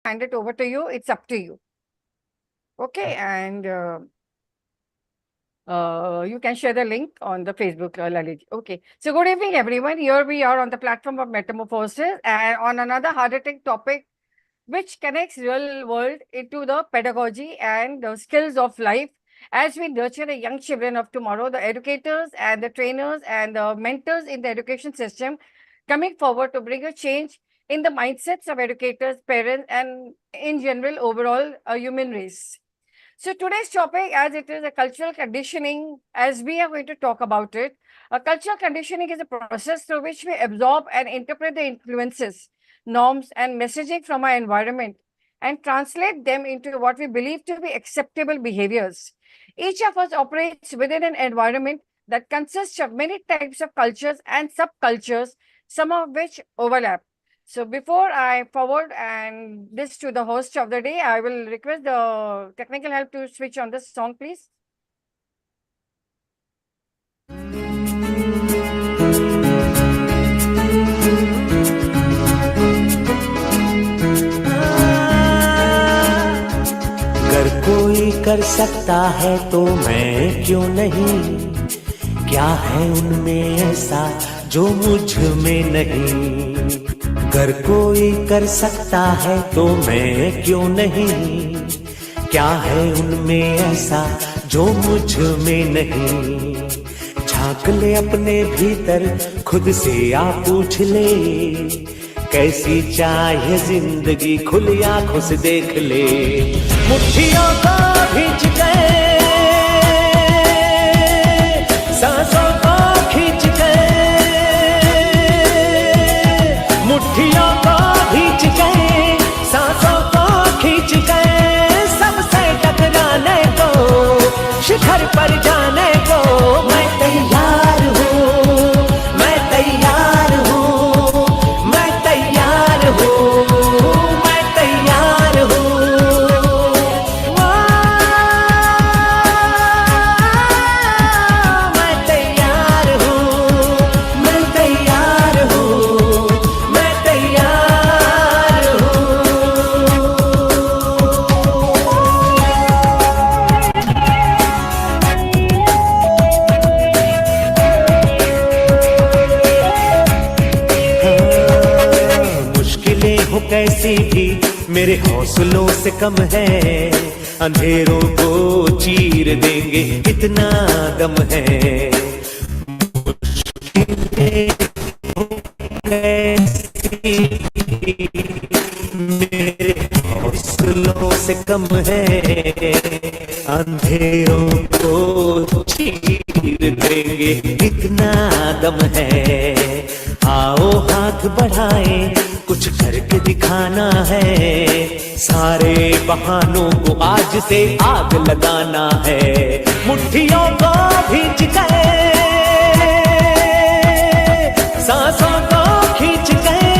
hand it over to you. It's up to you. Okay, and you can share the link on the Facebook, Lalit. Okay, so good evening, everyone. Here we are on the platform of Metamorphosis and on another hard-hitting topic which connects real world into the pedagogy and the skills of life as we nurture the young children of tomorrow, the educators and the trainers and the mentors in the education system coming forward to bring a change in the mindsets of educators, parents, and in general, overall, a human race. So today's topic, as it is a cultural conditioning, as we are going to talk about it, a cultural conditioning is a process through which we absorb and interpret the influences, norms, and messaging from our environment and translate them into what we believe to be acceptable behaviors. Each of us operates within an environment that consists of many types of cultures and subcultures, some of which overlap. So before I forward and this to the host of the day, I will request the technical help to switch on the song, please. अगर कोई कर सकता है तो मैं क्यों नहीं, क्या है उनमें ऐसा जो मुझ में नहीं। अगर कोई कर सकता है तो मैं क्यों नहीं, क्या है उनमें ऐसा जो मुझ में नहीं। झांक ले अपने भीतर खुद से आ पूछ ले, कैसी चाहे जिंदगी खुली आंखों से देख ले। मुट्ठियों को खींच गए, सांसों को खींच गए, मुट्ठियों को खींच गए, सांसों को खींच गए, सबसे टकराने को, शिखर पर जाने को मैं तैयार हूँ, मैं तैयार हूँ, मैं तैयार हूँ, मैं तैयार हूँ। मैं तैयार हूँ, मैं तैयार हूँ, मैं तैयार हूँ। मुश्किलें हो कैसी भी मेरे हौसलों से कम है, अंधेरों को चीर देंगे इतना दम है। मुश्किलें हो कैसी भी मेरे हौसलों से कम है, अंधेरों को चीर देंगे इतना दम है। आओ हाथ बढ़ाएं, कुछ करके दिखाना है, सारे बहानों को आज से आग लगाना है। मुट्ठियों को खींच गए, सांसों को खींच गए,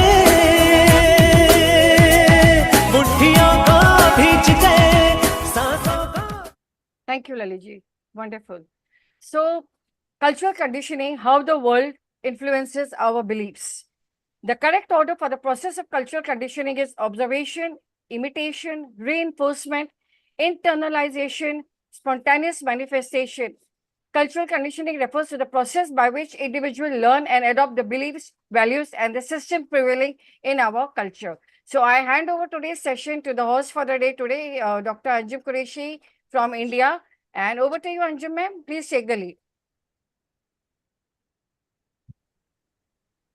मुट्ठियों को खींच गए, सांसों को। Thank you, Laliji. Wonderful. So, cultural conditioning, how the world influences our beliefs. The correct order for the process of cultural conditioning is observation, imitation, reinforcement, internalization, spontaneous manifestation. Cultural conditioning refers to the process by which individuals learn and adopt the beliefs, values, and the system prevailing in our culture. So I hand over today's session to the host for the day today, Dr. Anjum Qureshi from India. And over to you, Anjum ma'am. Please take the lead.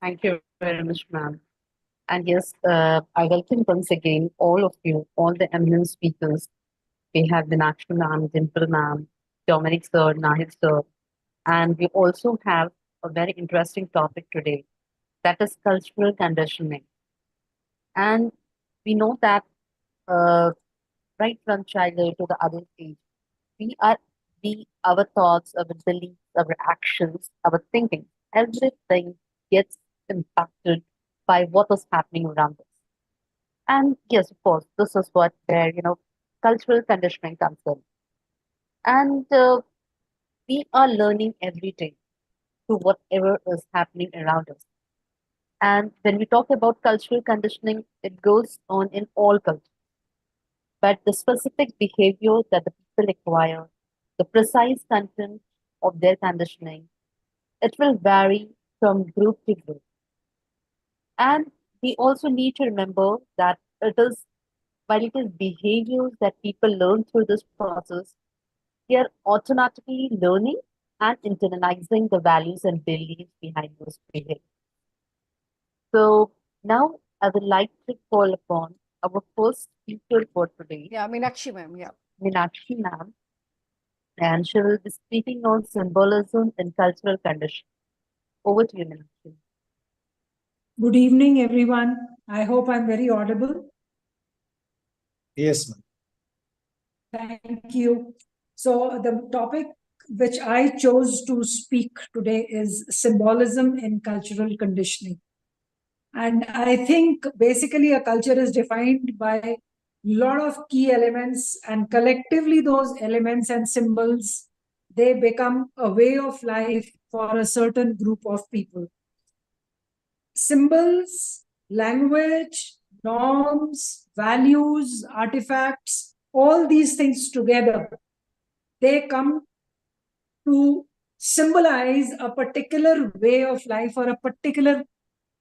Thank you very much, ma'am. And yes, I welcome once again all of you, all the eminent speakers. We have Meenakshi ma'am, Dimple ma'am, Dominic sir, Nahid sir, and we also have a very interesting topic today, that is cultural conditioning. And we know that right from childhood to the adult age, our thoughts, our beliefs, our actions, our thinking, everything gets impacted by what is happening around us. And yes, of course, this is what where cultural conditioning comes in. And we are learning every day to whatever is happening around us. And when we talk about cultural conditioning, it goes on in all cultures. but the specific behavior that the people acquire, the precise content of their conditioning, it will vary from group to group. And we also need to remember that while it is behaviors that people learn through this process, they are automatically learning and internalizing the values and beliefs behind those behaviors. So now I would like to call upon our first speaker for today, Yeah, Meenakshi ma'am. Yeah. Meenakshi ma'am, and she will be speaking on symbolism and cultural conditioning. Over to you, Meenakshi. Good evening, everyone. I hope I'm very audible. Yes, ma'am. Thank you. So the topic which I chose to speak today is symbolism in cultural conditioning. And I think basically a culture is defined by a lot of key elements, and collectively those elements and symbols, they become a way of life for a certain group of people. Symbols, language, norms, values, artifacts, all these things together, they come to symbolize a particular way of life or a particular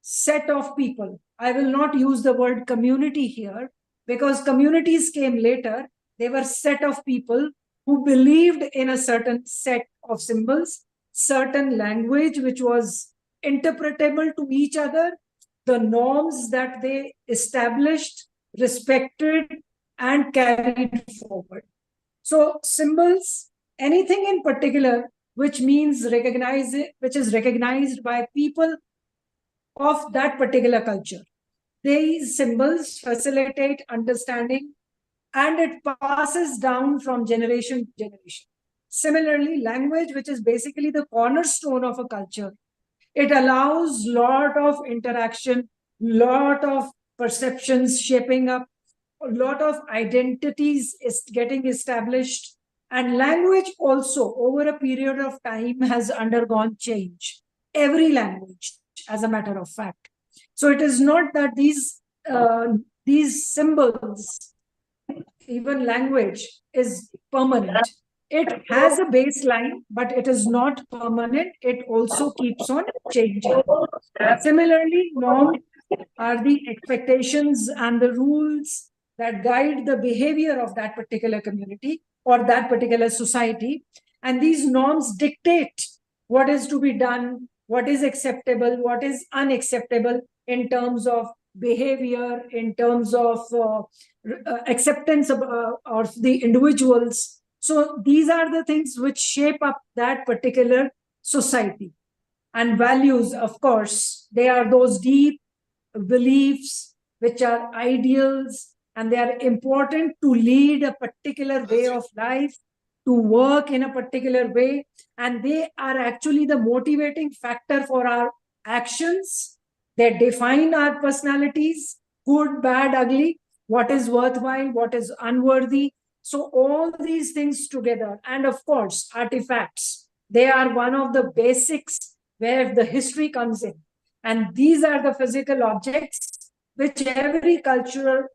set of people. I will not use the word community here because communities came later. They were set of people who believed in a certain set of symbols, certain language which was interpretable to each other, the norms that they established, respected, and carried forward. So symbols, anything in particular which is recognized by people of that particular culture. These symbols facilitate understanding and it passes down from generation to generation. Similarly, language, which is basically the cornerstone of a culture, it allows lot of interaction, lot of perceptions shaping up, a lot of identities is getting established, and language also over a period of time has undergone change. Every language, as a matter of fact. So it is not that these symbols, even language, is permanent. It has a baseline, but it is not permanent. It also keeps on changing. Similarly, norms are the expectations and the rules that guide the behavior of that particular community or that particular society. And these norms dictate what is to be done, what is acceptable, what is unacceptable in terms of behavior, in terms of acceptance of the individuals. So these are the things which shape up that particular society. And values, of course, they are those deep beliefs which are ideals, and they are important to lead a particular way of life, to work in a particular way, and they are actually the motivating factor for our actions. They define our personalities, good, bad, ugly, what is worthwhile, what is unworthy. So all these things together, and of course, artifacts, they are one of the basics where the history comes in. And these are the physical objects which every culture,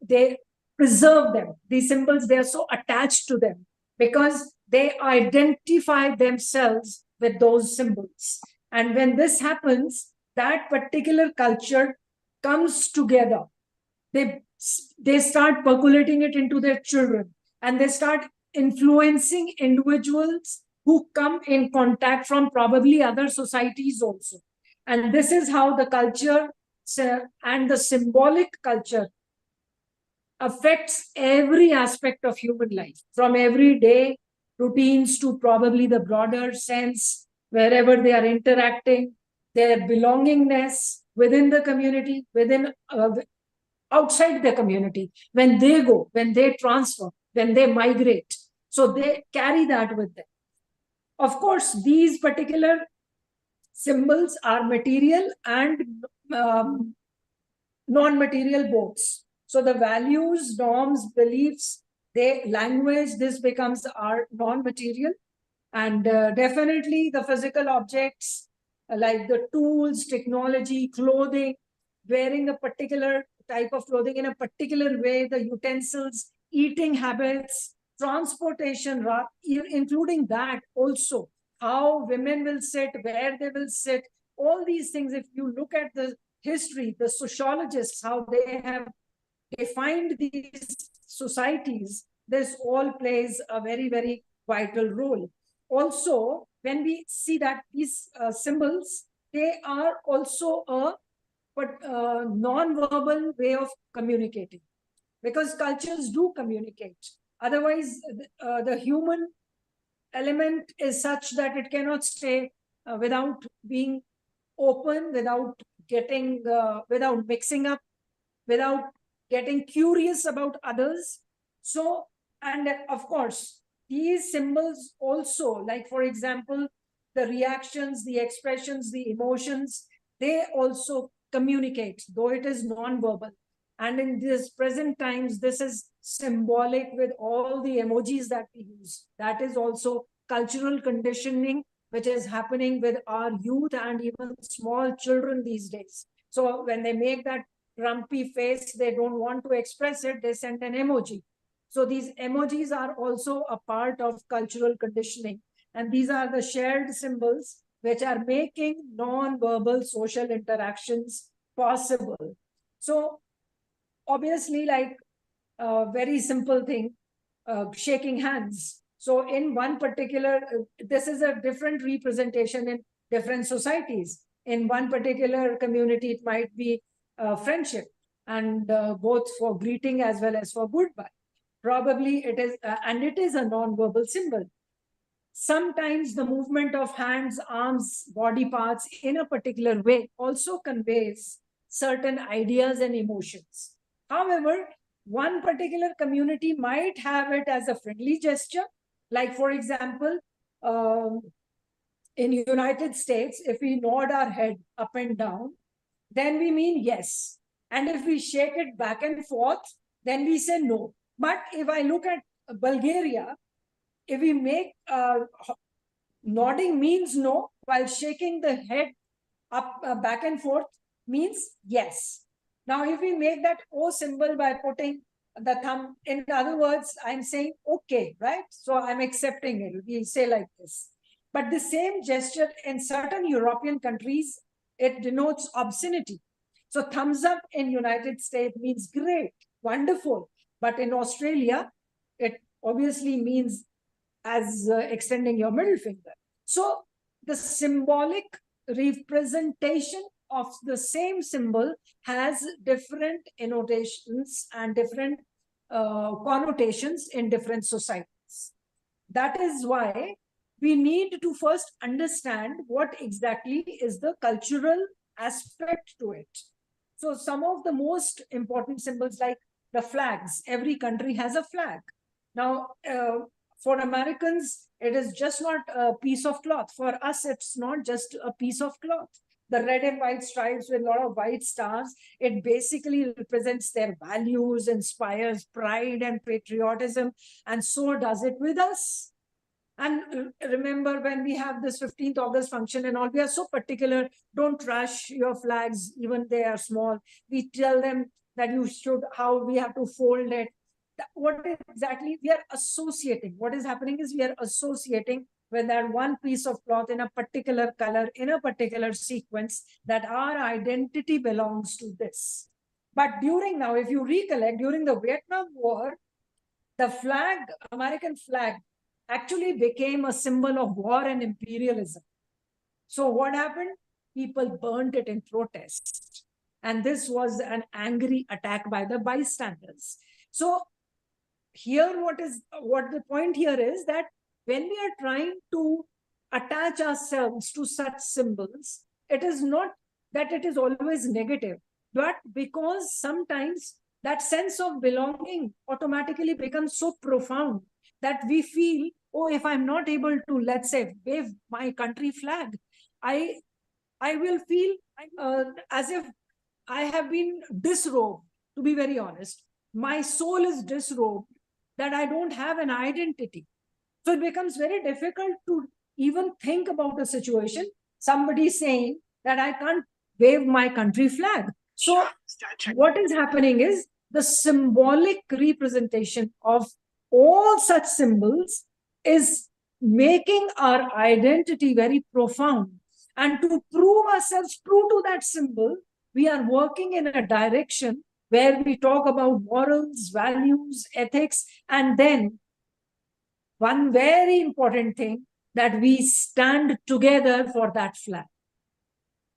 they preserve them. These symbols, they are so attached to them because they identify themselves with those symbols. And when this happens, that particular culture comes together. They start percolating it into their children, and they start influencing individuals who come in contact from probably other societies also. And this is how the culture and the symbolic culture affects every aspect of human life, from everyday routines to probably the broader sense, wherever they are interacting, their belongingness within the community, outside the community, when they go, when they transfer, when they migrate. So they carry that with them. Of course, these particular symbols are material and non-material both. So the values, norms, beliefs, language, this becomes our non-material. And definitely the physical objects like the tools, technology, clothing, wearing a particular type of clothing in a particular way, the utensils, eating habits, transportation, including that also, how women will sit, where they will sit, all these things. If you look at the history, the sociologists, how they have defined these societies, this all plays a very, very vital role. Also, when we see that these symbols, they are also a non-verbal way of communicating, because cultures do communicate. Otherwise, the human element is such that it cannot stay without being open, without getting, without mixing up, without getting curious about others. So, and of course, these symbols also, like for example, the reactions, the expressions, the emotions, they also communicate, though it is non-verbal. And in this present times, this is symbolic with all the emojis that we use. That is also cultural conditioning, which is happening with our youth and even small children these days. So when they make that grumpy face, they don't want to express it, they send an emoji. So these emojis are also a part of cultural conditioning. And these are the shared symbols which are making non-verbal social interactions possible. So obviously, like a very simple thing, shaking hands. So in one particular, this is a different representation in different societies. In one particular community, it might be friendship, and both for greeting as well as for goodbye. Probably it is, and it is a non-verbal symbol. Sometimes the movement of hands, arms, body parts in a particular way also conveys certain ideas and emotions. However, one particular community might have it as a friendly gesture. Like for example, in United States, if we nod our head up and down, then we mean yes. And if we shake it back and forth, then we say no. But if I look at Bulgaria, if we make nodding means no, while shaking the head up, back and forth means yes. Now, if we make that O symbol by putting the thumb, in other words, I'm saying okay, right? So I'm accepting it. We say like this. But the same gesture in certain European countries, it denotes obscenity. So thumbs up in United States means great, wonderful. But in Australia, it obviously means as extending your middle finger. So the symbolic representation of the same symbol has different annotations and different connotations in different societies. That is why we need to first understand what exactly is the cultural aspect to it. So some of the most important symbols, like the flags, every country has a flag. Now, for Americans, it is just not a piece of cloth. For us, it's not just a piece of cloth. The red and white stripes with a lot of white stars, it basically represents their values, inspires pride and patriotism, and so does it with us. And remember, when we have this 15th August function and all, we are so particular, don't trash your flags, even they are small. We tell them that you should, how we have to fold it. What exactly we are associating, what is happening is we are associating with that one piece of cloth in a particular color, in a particular sequence, that our identity belongs to this. But during now, if you recollect, during the Vietnam War, the flag, American flag, actually became a symbol of war and imperialism. So what happened? People burned it in protest. And this was an angry attack by the bystanders. So here, what the point here is that when we are trying to attach ourselves to such symbols, it is not that it is always negative, but because sometimes that sense of belonging automatically becomes so profound that we feel, oh, if I'm not able to, let's say, wave my country flag, I will feel as if I have been disrobed, to be very honest. My soul is disrobed, that I don't have an identity. So it becomes very difficult to even think about a situation. Somebody saying that I can't wave my country flag. So what is happening is the symbolic representation of all such symbols is making our identity very profound. And to prove ourselves true to that symbol, we are working in a direction where we talk about morals, values, ethics, and then one very important thing, that we stand together for that flag.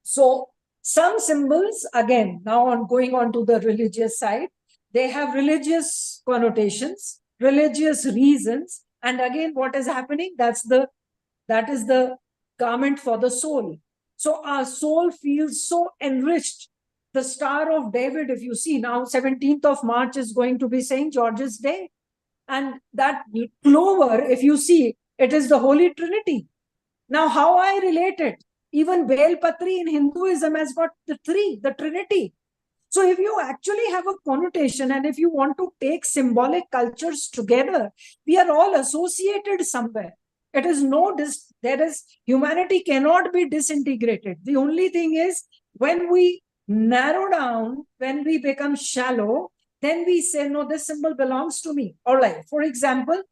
So some symbols, again, now on going on to the religious side, they have religious connotations, religious reasons, and again, what is happening? That is the garment for the soul. So our soul feels so enriched. The Star of David, if you see now, 17th of March is going to be St. George's Day. And that clover, if you see, it is the Holy Trinity. Now, how I relate it? Even Bel Patri in Hinduism has got the three, the Trinity. So if you actually have a connotation, and if you want to take symbolic cultures together, we are all associated somewhere. It is humanity cannot be disintegrated. The only thing is, when we narrow down, when we become shallow, then we say, no, this symbol belongs to me. All right. For example,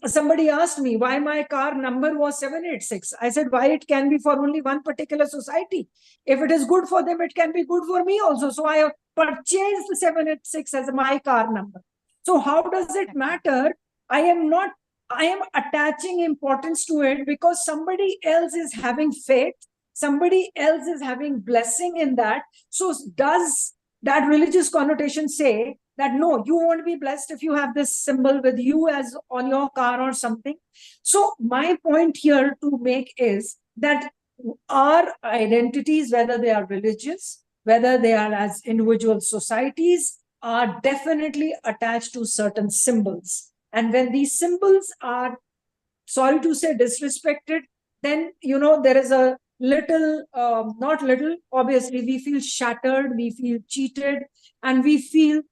somebody asked me why my car number was 786. I said, why it can be for only one particular society. If it is good for them, it can be good for me also. So I purchased the 786 as my car number. So how does it matter? I am attaching importance to it because somebody else is having faith. Somebody else is having blessing in that. So does that religious connotation say that no, you won't be blessed if you have this symbol with you as on your car or something? So my point here to make is that our identities, whether they are religious, whether they are as individual societies, are definitely attached to certain symbols. And when these symbols are, sorry to say, disrespected, then, there is a little, not little, obviously, we feel shattered, we feel cheated, and we feel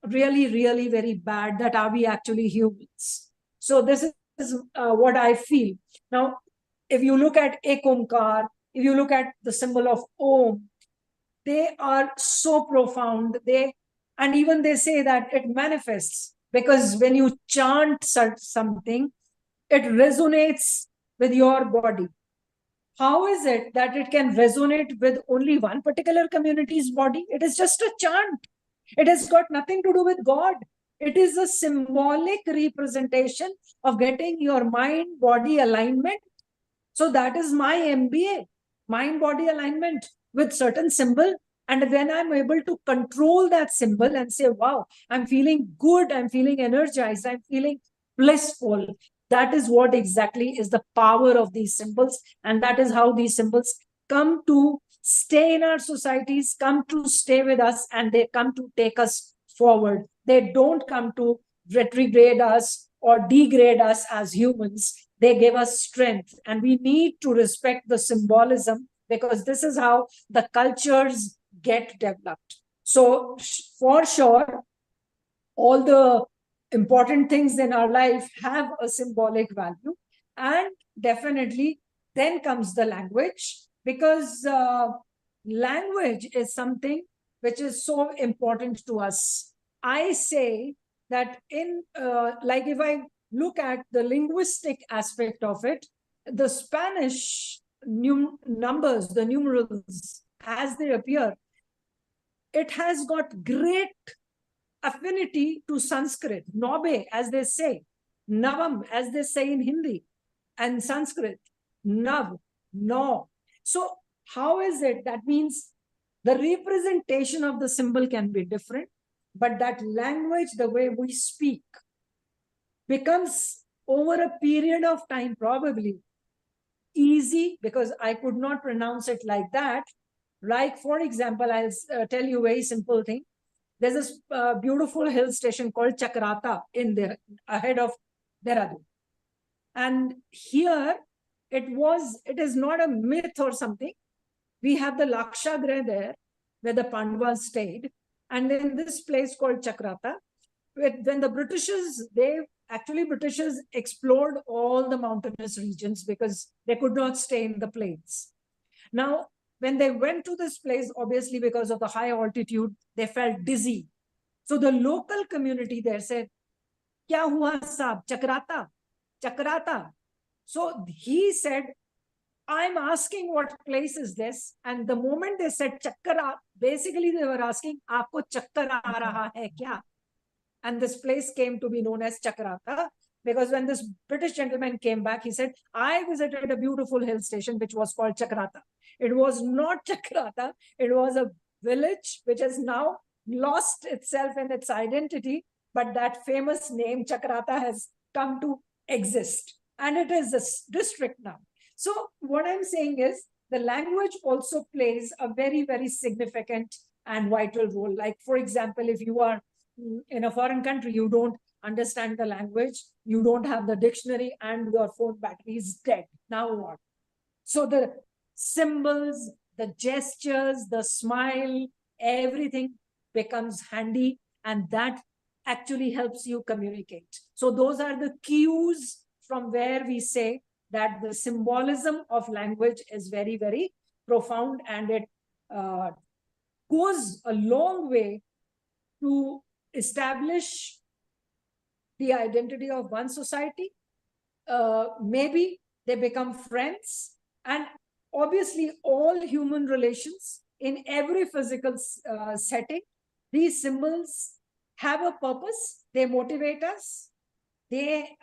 really, really very bad that are we actually humans. So this is what I feel. Now, if you look at Ek Omkar, if you look at the symbol of Om, they are so profound. And even they say that it manifests, because when you chant something, it resonates with your body. How is it that it can resonate with only one particular community's body? It is just a chant. It has got nothing to do with God. It is a symbolic representation of getting your mind-body alignment. So that is my MBA, mind-body alignment with certain symbol. And then I'm able to control that symbol and say, wow, I'm feeling good, I'm feeling energized, I'm feeling blissful. That is what exactly is the power of these symbols. And that is how these symbols come to stay in our societies, come to stay with us, and they come to take us forward. They don't come to retrograde us or degrade us as humans. They give us strength, and we need to respect the symbolism, because this is how the cultures get developed. So for sure, all the important things in our life have a symbolic value. And definitely then comes the language, because language is something which is so important to us. I say that like if I look at the linguistic aspect of it, the Spanish numbers, the numerals, as they appear, it has got great affinity to Sanskrit, Nobe, as they say, Navam, as they say in Hindi, and Sanskrit, Nav, No. So how is it? That means the representation of the symbol can be different, but that language, the way we speak, becomes over a period of time probably easy, because I could not pronounce it like that. Like, for example, I'll tell you a very simple thing. There's this beautiful hill station called Chakrata in there, ahead of Dehradun. And here it is not a myth or something. We have the Lakshagriha there, where the Pandavas stayed. And then this place called Chakrata, when the Britishers explored all the mountainous regions because they could not stay in the plains. Now, when they went to this place, obviously because of the high altitude, they felt dizzy. So the local community there said, "Kya hua saab? Chakrata, chakrata." So he said, "I'm asking what place is this?" And the moment they said Chakra, basically they were asking, "Aapko chakkar aa raha hai kya?" And this place came to be known as Chakrata, because when this British gentleman came back, he said, "I visited a beautiful hill station which was called Chakrata." It was not Chakrata, it was a village which has now lost itself and its identity, but that famous name Chakrata has come to exist, and it is a district now. So what I'm saying is the language also plays a very, very significant and vital role. Like, for example, if you are in a foreign country, you don't understand the language, you don't have the dictionary, and your phone battery is dead. Now what? So the symbols, the gestures, the smile, everything becomes handy, and that actually helps you communicate. So those are the cues from where we say that the symbolism of language is very, very profound, and it goes a long way to establish the identity of one society. Maybe they become friends, and obviously all human relations in every physical setting, these symbols have a purpose. They motivate us, they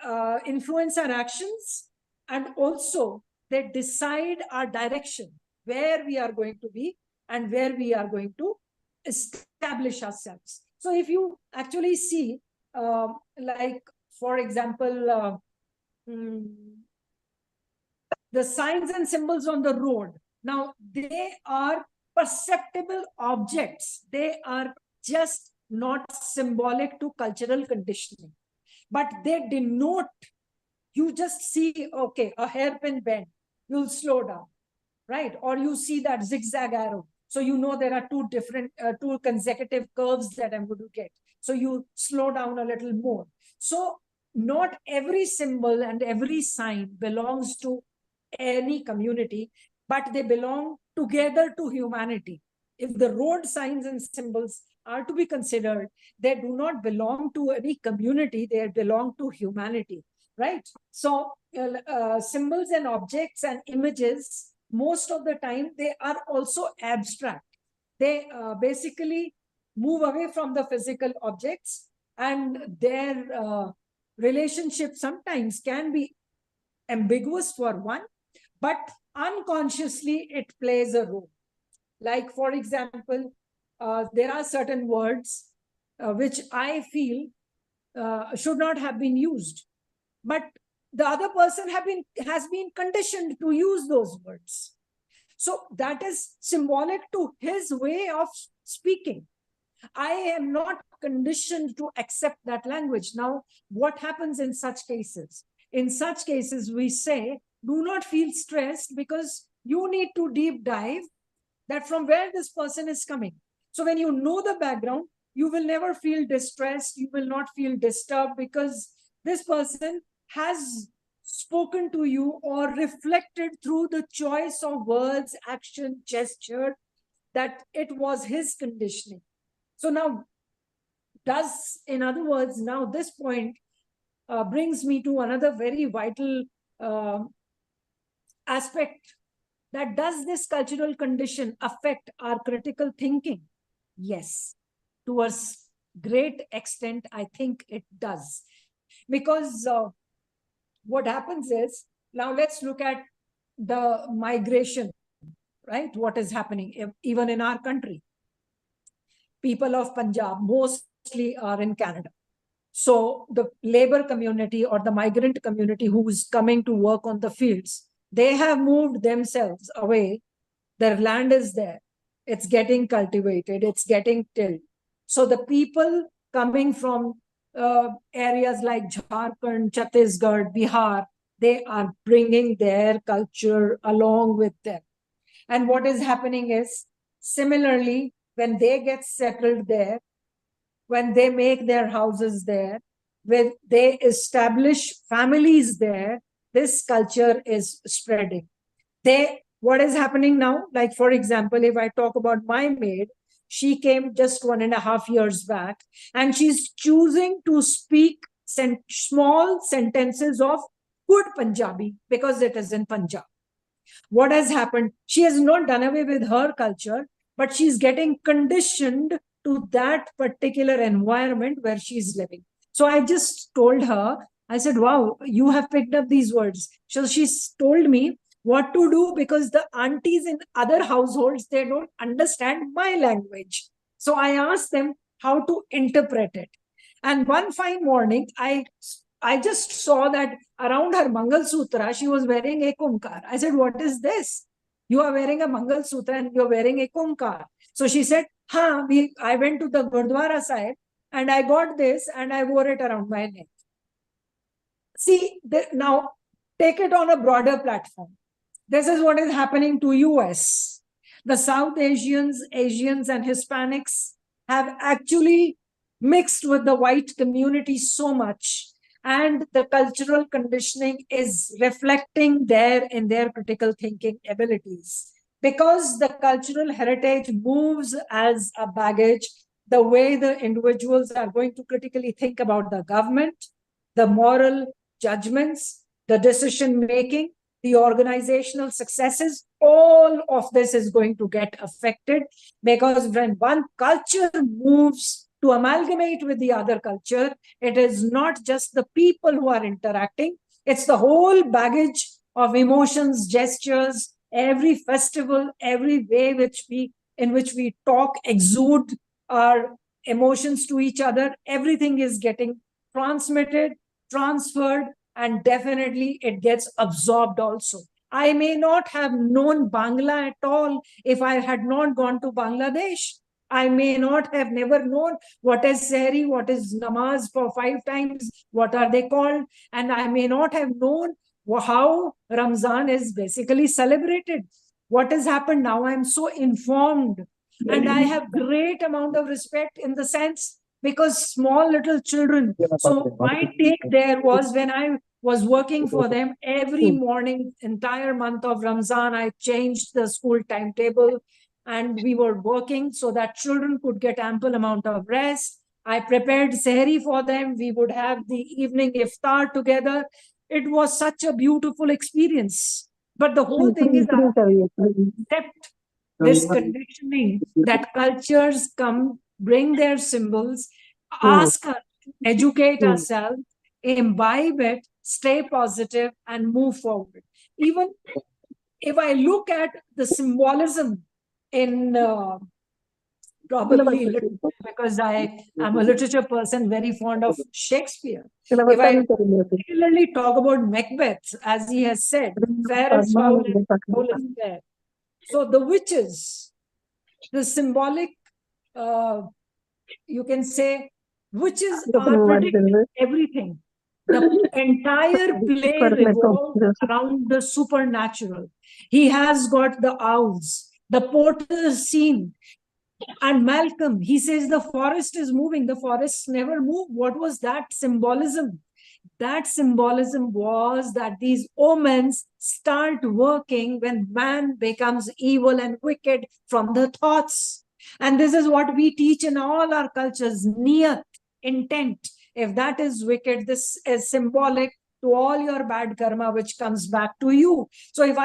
influence our actions, and also they decide our direction, where we are going to be and where we are going to establish ourselves. So if you actually see, like, for example, the signs and symbols on the road, now they are perceptible objects. They are just not symbolic to cultural conditioning, but they denote. You just see, okay, a hairpin bend, you'll slow down, right? Or you see that zigzag arrow, so you know there are two consecutive curves that I'm going to get, so you slow down a little more. So not every symbol and every sign belongs to any community, but they belong together to humanity. If the road signs and symbols are to be considered, they do not belong to any community, they belong to humanity, right? So symbols and objects and images, most of the time, they are also abstract. They basically move away from the physical objects, and their relationship sometimes can be ambiguous for one, but unconsciously it plays a role. Like, for example, there are certain words which I feel should not have been used, but the other person has been conditioned to use those words. So that is symbolic to his way of speaking. I am not conditioned to accept that language. Now, what happens in such cases? In such cases, we say, do not feel stressed, because you need to deep dive that from where this person is coming. So when you know the background, you will never feel distressed, you will not feel disturbed, because this person has spoken to you or reflected through the choice of words, action, gesture, that it was his conditioning. So now, in other words, now this point brings me to another very vital aspect, that does this cultural condition affect our critical thinking? Yes, to a great extent, I think it does. Because what happens is, now let's look at the migration, right? What is happening even in our country. People of Punjab mostly are in Canada. So the labor community or the migrant community who is coming to work on the fields, they have moved themselves away. Their land is there. It's getting cultivated. It's getting tilled. So the people coming from areas like Jharkhand, Chhattisgarh, Bihar, they are bringing their culture along with them. And what is happening is, similarly, when they get settled there, when they make their houses there, when they establish families there, this culture is spreading. They what is happening now? Like, for example, if I talk about my maid, she came just 1.5 years back, and she's choosing to speak small sentences of good Punjabi because it is in Punjab. What has happened? She has not done away with her culture, but she's getting conditioned to that particular environment where she's living. So I just told her, I said, wow, you have picked up these words. So she's told me what to do, because the aunties in other households, they don't understand my language. So I asked them how to interpret it. And one fine morning, I just saw that around her Mangal Sutra, she was wearing a kumkar. I said, what is this? You are wearing a Mangal Sutra and you're wearing a kumkar. So she said, I went to the Gurdwara side and I got this and I wore it around my neck. See, now take it on a broader platform. This is what is happening to US. The South Asians and Hispanics have actually mixed with the white community so much, and the cultural conditioning is reflecting there in their critical thinking abilities. Because the cultural heritage moves as a baggage, the way the individuals are going to critically think about the government, the moral judgments, the decision making, the organizational successes, all of this is going to get affected, because when one culture moves to amalgamate with the other culture, it is not just the people who are interacting, it's the whole baggage of emotions, gestures, every festival, every way in which we talk, exude our emotions to each other. Everything is getting transmitted, transferred, and definitely it gets absorbed also. I may not have known Bangla at all if I had not gone to Bangladesh. I may not have never known what is Sehri, what is Namaz for 5 times, what are they called, and I may not have known how Ramzan is basically celebrated. What has happened now? I'm so informed, and I have great amount of respect in the sense, because small little children. So my take there was, when I was working for them every morning, entire month of Ramzan, I changed the school timetable and we were working so that children could get ample amount of rest. I prepared Sehri for them. We would have the evening iftar together. It was such a beautiful experience. But the whole thing is accept this conditioning that cultures come, bring their symbols, ask us, educate ourselves, imbibe it, stay positive, and move forward. Even if I look at the symbolism in probably because I am a literature person, very fond of Shakespeare. If I particularly talk about Macbeth, as he has said, fair is foul and foul is fair. So the witches, the symbolic, you can say, witches are predicting everything. The entire play revolves around the supernatural. He has got the owls, the porter's scene, and Malcolm, he says the forest is moving. The forests never move. What was that symbolism? That symbolism was that these omens start working when man becomes evil and wicked from the thoughts. And this is what we teach in all our cultures, niyat, intent. If that is wicked, this is symbolic to all your bad karma, which comes back to you. So if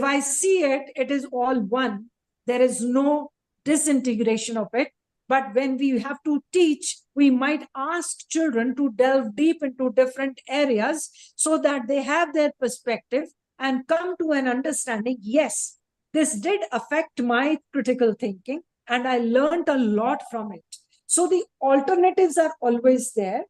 I see it, it is all one. There is no disintegration of it. But when we have to teach, we might ask children to delve deep into different areas so that they have their perspective and come to an understanding. Yes, this did affect my critical thinking, and I learned a lot from it. So the alternatives are always there.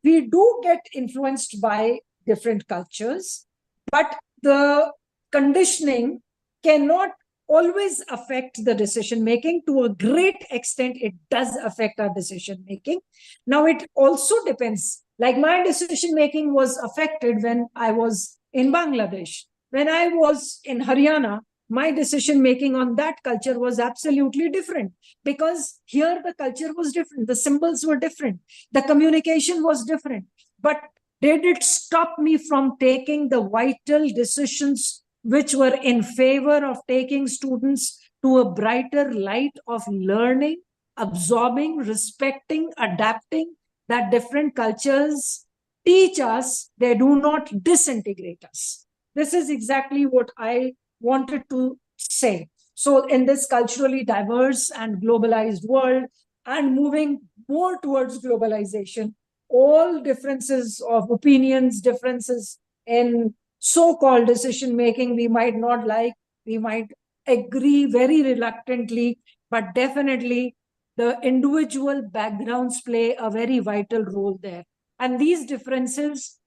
We do get influenced by different cultures, but the conditioning cannot always affect the decision making. To a great extent, it does affect our decision making. Now, it also depends. Like my decision making was affected when I was in Bangladesh. When I was in Haryana, my decision making on that culture was absolutely different, because here the culture was different, the symbols were different, the communication was different. But did it stop me from taking the vital decisions which were in favor of taking students to a brighter light of learning, absorbing, respecting, adapting, that different cultures teach us, they do not disintegrate us. This is exactly what I wanted to say. So, in this culturally diverse and globalized world, and moving more towards globalization, all differences of opinions, differences in so-called decision making, we might not like, we might agree very reluctantly, but definitely the individual backgrounds play a very vital role there. And these differences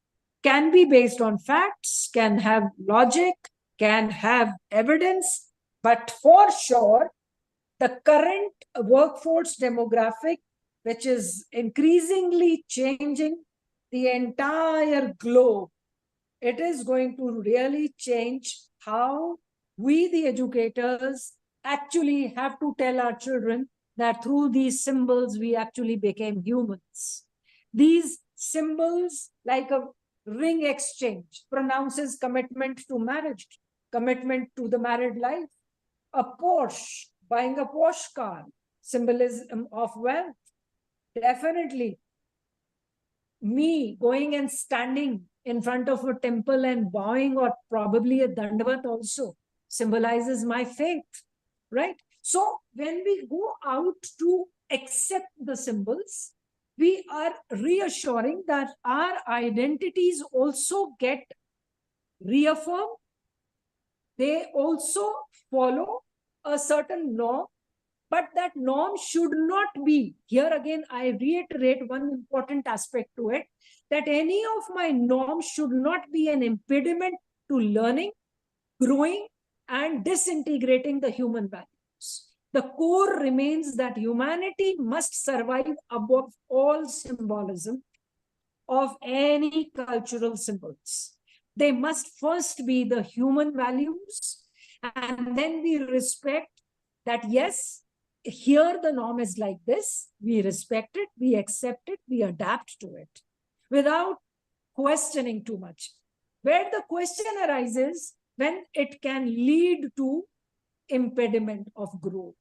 can be based on facts, can have logic, can have evidence, but for sure, the current workforce demographic, which is increasingly changing the entire globe, it is going to really change how we, the educators, actually have to tell our children that through these symbols, we actually became humans. These symbols, like a ring exchange, pronounces commitment to marriage, commitment to the married life. A Porsche, buying a Porsche car, symbolism of wealth. Definitely, me going and standing in front of a temple and bowing, or probably a dandavat also, symbolizes my faith, right? So when we go out to accept the symbols, we are reassuring that our identities also get reaffirmed. They also follow a certain norm, but that norm should not be, here again, I reiterate one important aspect to it, that any of my norms should not be an impediment to learning, growing, and disintegrating the human values. The core remains that humanity must survive above all symbolism of any cultural symbols. They must first be the human values, and then we respect that, yes, here the norm is like this, we respect it, we accept it, we adapt to it without questioning too much. Where the question arises, when it can lead to impediment of growth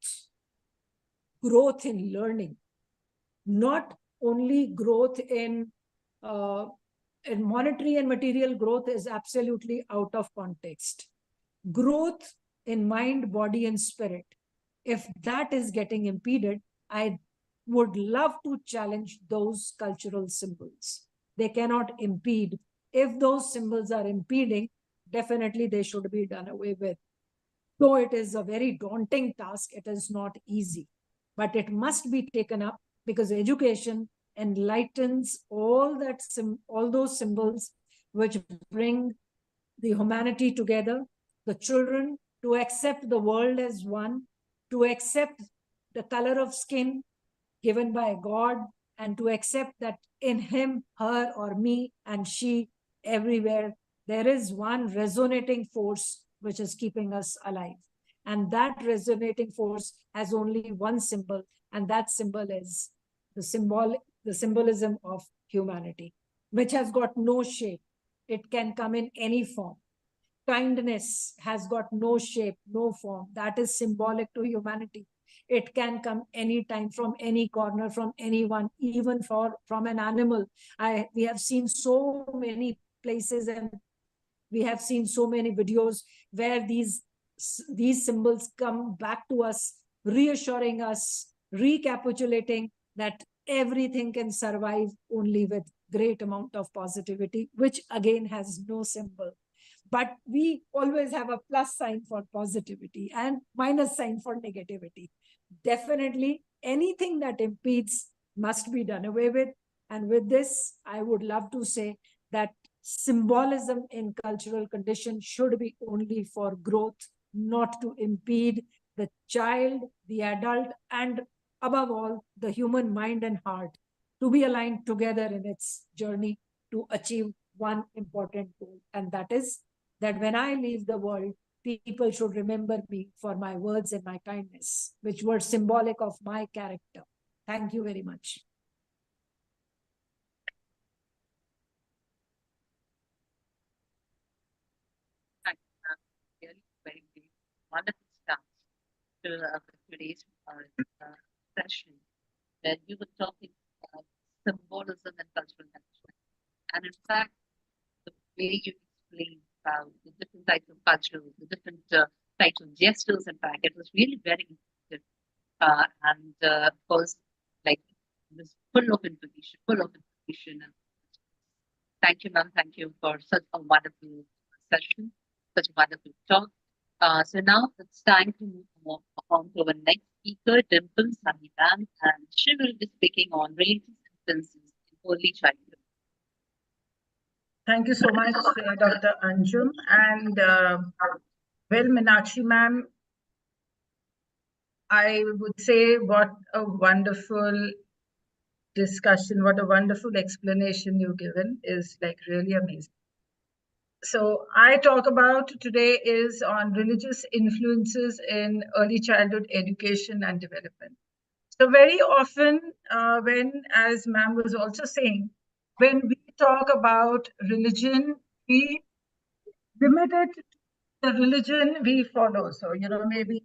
in learning, not only growth in monetary and material growth is absolutely out of context. Growth in mind, body, and spirit, if that is getting impeded, I would love to challenge those cultural symbols. They cannot impede. If those symbols are impeding, definitely they should be done away with. Though it is a very daunting task, it is not easy, but it must be taken up, because education enlightens all those symbols which bring the humanity together, the children to accept the world as one, to accept the color of skin given by God, and to accept that in him, her, or me, and she, everywhere, there is one resonating force which is keeping us alive. And that resonating force has only one symbol, and that symbol is the symbolism of humanity, which has got no shape. It can come in any form. Kindness has got no shape, no form. That is symbolic to humanity. It can come anytime, from any corner, from anyone, even from an animal. We have seen so many places, and we have seen so many videos where these symbols come back to us, reassuring us, recapitulating that everything can survive only with great amount of positivity, which again has no symbol. But we always have a plus sign for positivity and minus sign for negativity. Definitely anything that impedes must be done away with. And with this, I would love to say that symbolism in cultural condition should be only for growth, not to impede the child, the adult, and above all, the human mind and heart to be aligned together in its journey to achieve one important goal. And that is that when I leave the world, people should remember me for my words and my kindness, which were symbolic of my character. Thank you very much. wonderful start to today's session, where you were talking about symbolism and cultural management. And in fact, the way you explained about the different types of cultures, the different types of gestures, in fact, it was really very interesting. Of course, like, it was full of information. And thank you, ma'am. Thank you for such a wonderful session, such a wonderful talk. So now it's time to move on to our next speaker, Dimple Saniban, and she will be speaking on religious influences in early childhood. Thank you so much, Dr. Anjum. And well, Meenakshi ma'am, I would say what a wonderful discussion, what a wonderful explanation you've given is like really amazing. So I talk about today is on religious influences in early childhood education and development. So very often when, as ma'am was also saying, when we talk about religion, we limit it to the religion we follow. So, maybe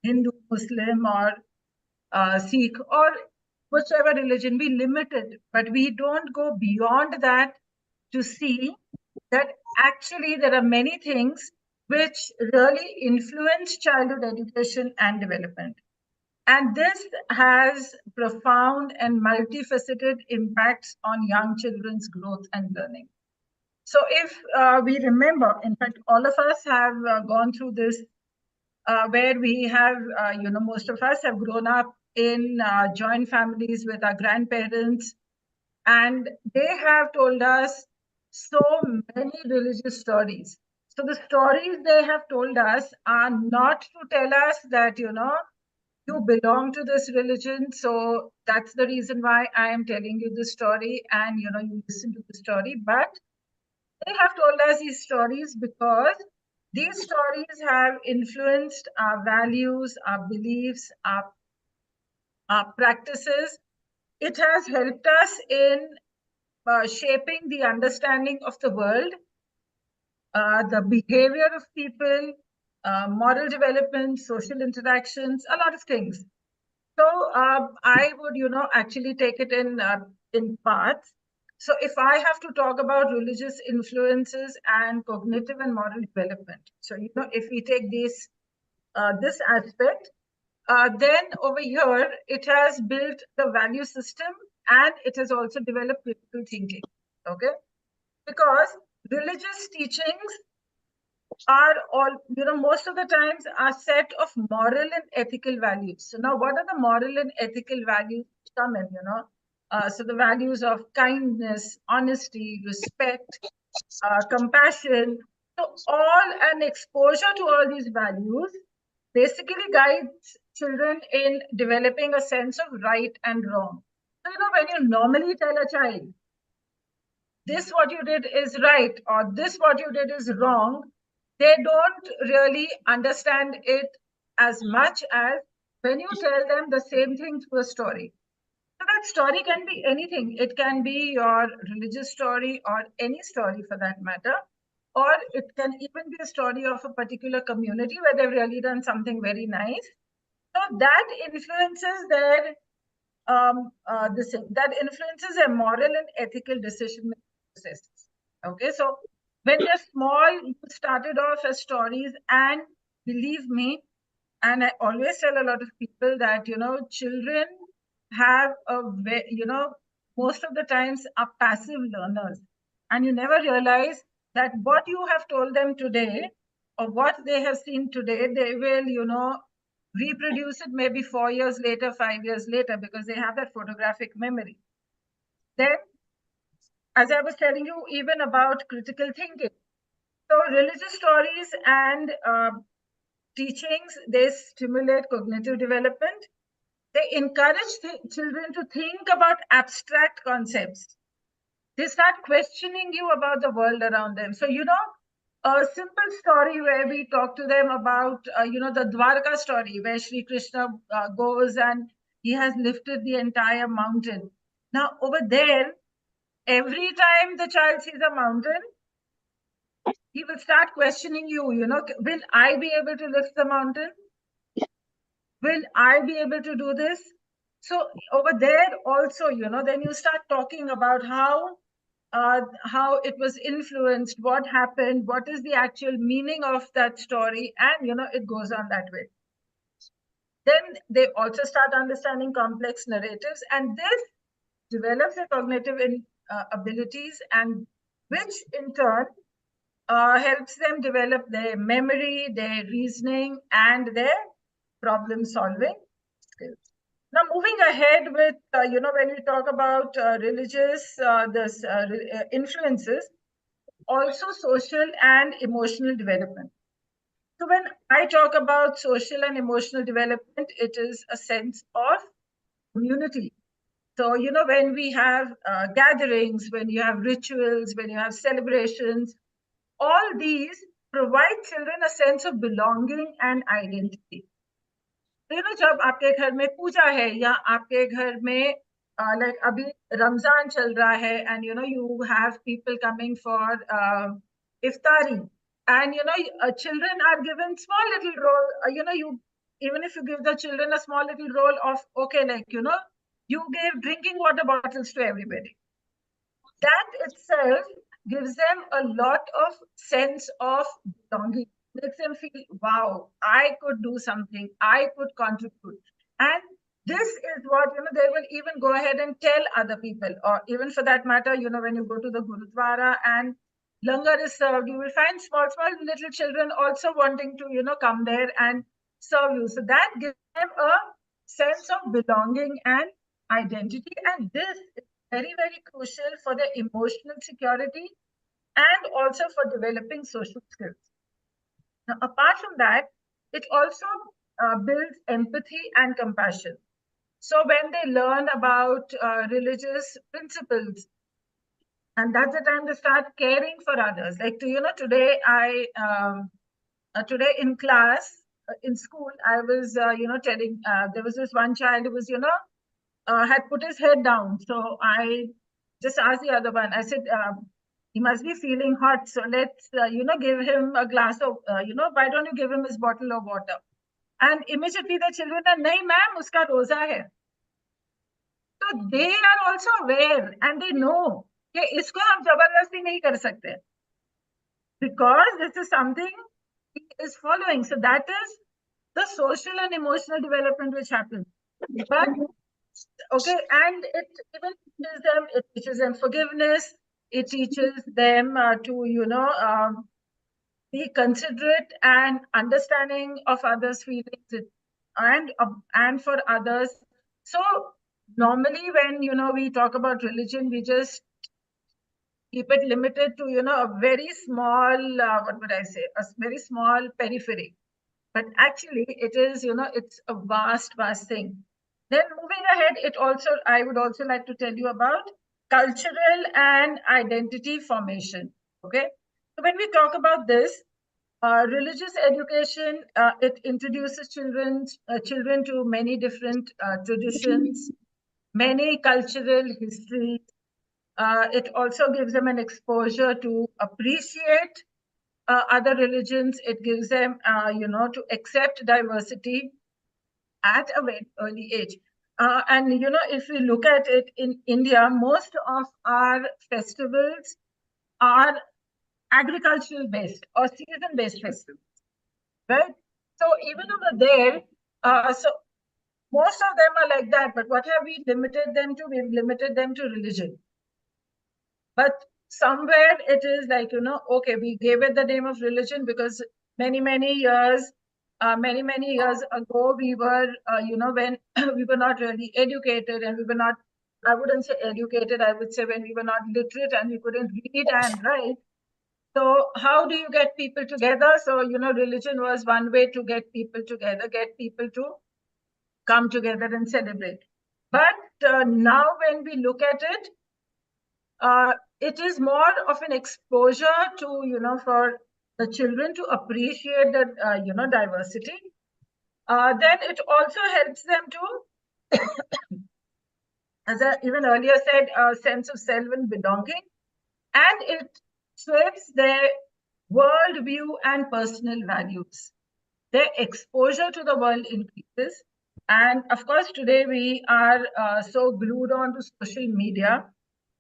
Hindu, Muslim, or Sikh, or whichever religion, we limit it, but we don't go beyond that to see that actually there are many things which really influence childhood education and development. And this has profound and multifaceted impacts on young children's growth and learning. So if we remember, in fact, all of us have gone through this where we have, most of us have grown up in joint families with our grandparents, and they have told us so many religious stories. So the stories they have told us are not to tell us that, you belong to this religion. So that's the reason why I am telling you this story, and, you listen to the story. But they have told us these stories because these stories have influenced our values, our beliefs, our practices. It has helped us in shaping the understanding of the world, the behavior of people, moral development, social interactions, a lot of things. So I would, actually take it in parts. So if I have to talk about religious influences and cognitive and moral development, so, if we take this aspect, then over here, it has built the value system and it has also developed critical thinking, okay? Because religious teachings are all, most of the times are set of moral and ethical values. So now what are the moral and ethical values which come in, so the values of kindness, honesty, respect, compassion. So all an exposure to all these values basically guides children in developing a sense of right and wrong. So, when you normally tell a child, this what you did is right, or this what you did is wrong, they don't really understand it as much as when you tell them the same thing through a story. So that story can be anything. It can be your religious story or any story for that matter. Or it can even be a story of a particular community where they've really done something very nice. So that influences their that influences their moral and ethical decision-making processes. Okay, so when they're small, you started off as stories, and believe me, and I always tell a lot of people that, children have most of the times are passive learners, and you never realize that what you have told them today or what they have seen today, they will, reproduce it maybe 4 years later, 5 years later, because they have that photographic memory. Then, as I was telling you, even about critical thinking. So religious stories and teachings, they stimulate cognitive development. They encourage children to think about abstract concepts. They start questioning you about the world around them. So, a simple story where we talk to them about, the Dwarka story, where Sri Krishna goes and he has lifted the entire mountain. Now, over there, every time the child sees a mountain, he will start questioning you, you know, will I be able to lift the mountain? Will I be able to do this? So over there also, you know, then you start talking about how it was influenced, what happened, what is the actual meaning of that story, and you know, it goes on that way. Then they also start understanding complex narratives, and this develops their cognitive abilities, and which in turn helps them develop their memory, their reasoning, and their problem solving skills. Now, moving ahead with, you know, when we talk about religious influences, also social and emotional development. So when I talk about social and emotional development, it is a sense of community. So, you know, when we have gatherings, when you have rituals, when you have celebrations, all these provide children a sense of belonging and identity. तो you know, जब आपके घर में पूजा है या आपके घर में like अभी रमजान चल रहा है and you know you have people coming for iftari and you know children are given small little role you know you even if you give the children a small little role of okay like you know you gave drinking water bottles to everybody, that itself gives them a lot of sense of belonging, makes them feel, wow, I could do something, I could contribute. And this is what, you know, they will even go ahead and tell other people, or even for that matter, you know, when you go to the Gurudwara and langar is served, you will find small little children also wanting to, you know, come there and serve you. So that gives them a sense of belonging and identity. And this is very crucial for their emotional security and also for developing social skills. Now, apart from that, it also builds empathy and compassion. So when they learn about religious principles, and that's the time they start caring for others. Like, you know, today today in class, in school, I was, you know, telling, there was this one child who was, you know, had put his head down. So I just asked the other one, I said, he must be feeling hot. So let's, you know, give him a glass of, you know, why don't you give him his bottle of water? And immediately the children are, nahi ma'am, uska roza hai. So they are also aware and they know कि इसको हम जबरदस्ती नहीं कर सकते because this is something he is following. So that is the social and emotional development which happens. But okay, and it even teaches them forgiveness. It teaches them to, you know, be considerate and understanding of others' feelings and for others. So normally when, you know, we talk about religion, we just keep it limited to, you know, a very small, what would I say, a very small periphery. But actually it is, you know, it's a vast thing. Then moving ahead, I would also like to tell you about cultural and identity formation. Okay. So when we talk about this, religious education, it introduces children to many different traditions, many cultural histories. It also gives them an exposure to appreciate other religions. It gives them, you know, to accept diversity at a very early age. And, you know, if we look at it in India, most of our festivals are agricultural based or season based festivals, right? So even over there, so most of them are like that. But what have we limited them to? We've limited them to religion. But somewhere it is like, you know, okay, we gave it the name of religion because many years ago, we were, you know, when we were not really educated and we were not, I wouldn't say educated, I would say when we were not literate and we couldn't read and write. So how do you get people together? So, you know, religion was one way to get people together, get people to come together and celebrate. But now when we look at it, it is more of an exposure to, you know, for the children to appreciate the, you know, diversity. Then it also helps them to, as I even earlier said, a sense of self and belonging. And it shapes their worldview and personal values. Their exposure to the world increases. And of course, today we are so glued on to social media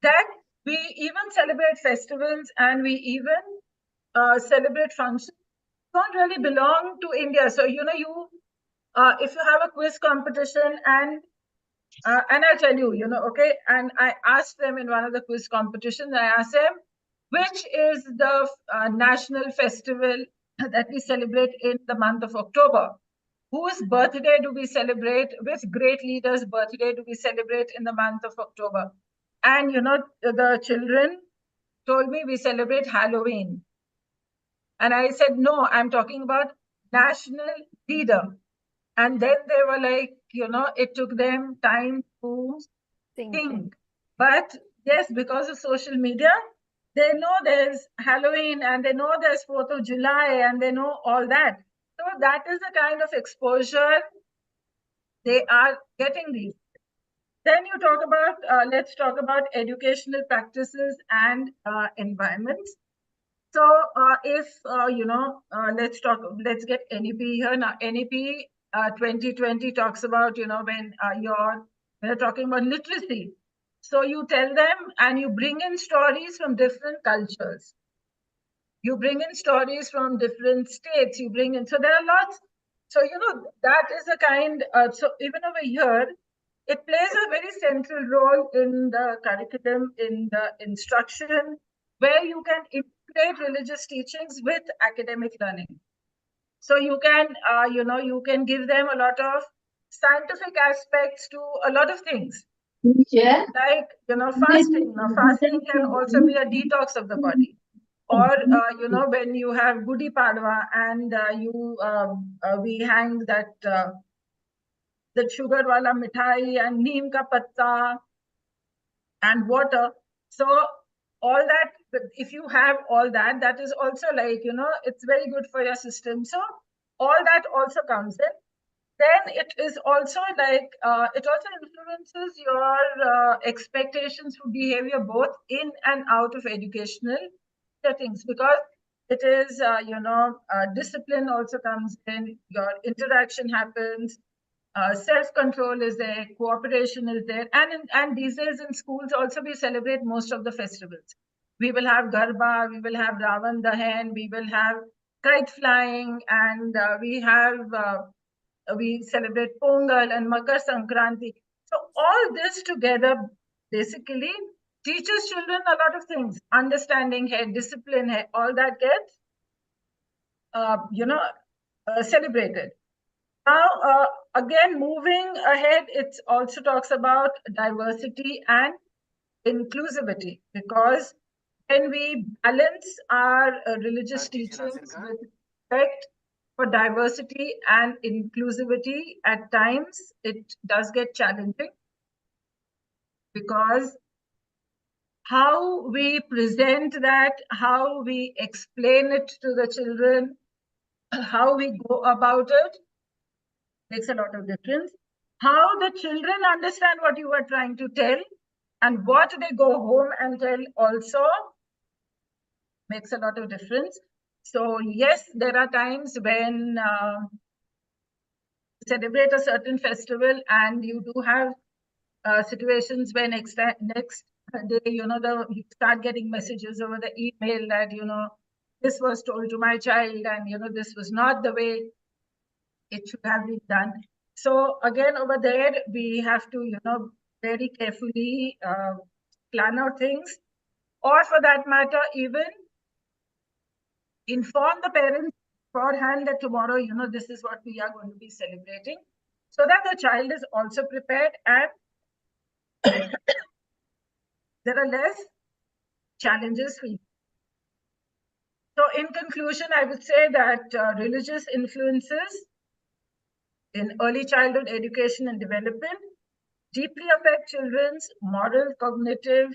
that we even celebrate festivals and we even celebrate functions don't really belong to India. So, you know, if you have a quiz competition and I'll tell you, you know, okay. And I asked them in one of the quiz competitions, I asked them, which is the national festival that we celebrate in the month of October? Whose birthday do we celebrate? Which great leader's birthday do we celebrate in the month of October? And, you know, the children told me we celebrate Halloween. And I said, no, I'm talking about national leader. And then they were like, you know, it took them time to think. But yes, because of social media, they know there's Halloween and they know there's 4th of July and they know all that. So that is the kind of exposure they are getting these. Then you talk about, let's talk about educational practices and environments. So if, you know, let's get NEP here. Now, NEP 2020 talks about, you know, when you're talking about literacy. So you tell them and you bring in stories from different cultures. You bring in stories from different states. You bring in, so there are lots. So, you know, that is a kind, so even over here, it plays a very central role in the curriculum, in the instruction, where you can integrate religious teachings with academic learning. So you can, you know, you can give them a lot of scientific aspects to a lot of things. Yeah. Like, you know, fasting. Now, fasting can also be a detox of the body. Or, you know, when you have Gudi Padwa and we hang that sugar wala mithai and neem ka patta and water. So all that, if you have all that, that is also like, you know, it's very good for your system. So all that also comes in. Then it is also like, it also influences your expectations for behavior, both in and out of educational settings, because it is, you know, discipline also comes in, your interaction happens, self-control is there, cooperation is there. And these days in schools also we celebrate most of the festivals. We will have Garba, we will have Ravan Dahan, we will have kite flying, and we celebrate Pongal and Makar Sankranti. So all this together basically teaches children a lot of things. Understanding hai, discipline hai, all that gets, you know, celebrated. Now, again, moving ahead, it also talks about diversity and inclusivity, because when we balance our religious teachings with respect for diversity and inclusivity, at times it does get challenging, because how we present that, how we explain it to the children, how we go about it, makes a lot of difference. How the children understand what you are trying to tell and what they go home and tell also makes a lot of difference. So yes, there are times when celebrate a certain festival and you do have situations where next day, you know, you start getting messages over the email that, you know, this was told to my child and, you know, this was not the way it should have been done. So again, over there, we have to, you know, very carefully plan out things, or for that matter, even inform the parents beforehand that tomorrow, you know, this is what we are going to be celebrating, so that the child is also prepared and there are less challenges for you. So in conclusion, I would say that religious influences in early childhood education and development deeply affect children's moral, cognitive,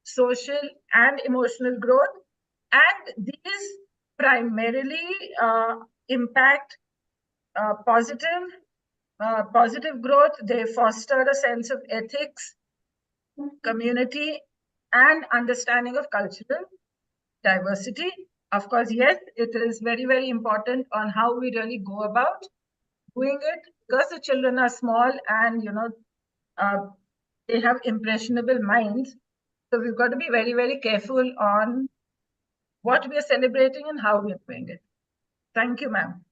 social, and emotional growth. And these primarily impact positive growth. They foster a sense of ethics, community, and understanding of cultural diversity Of course, yes, it is very, very important on how we really go about doing it, because the children are small and, they have impressionable minds. So we've got to be very, very careful on what we are celebrating and how we are doing it. Thank you, ma'am.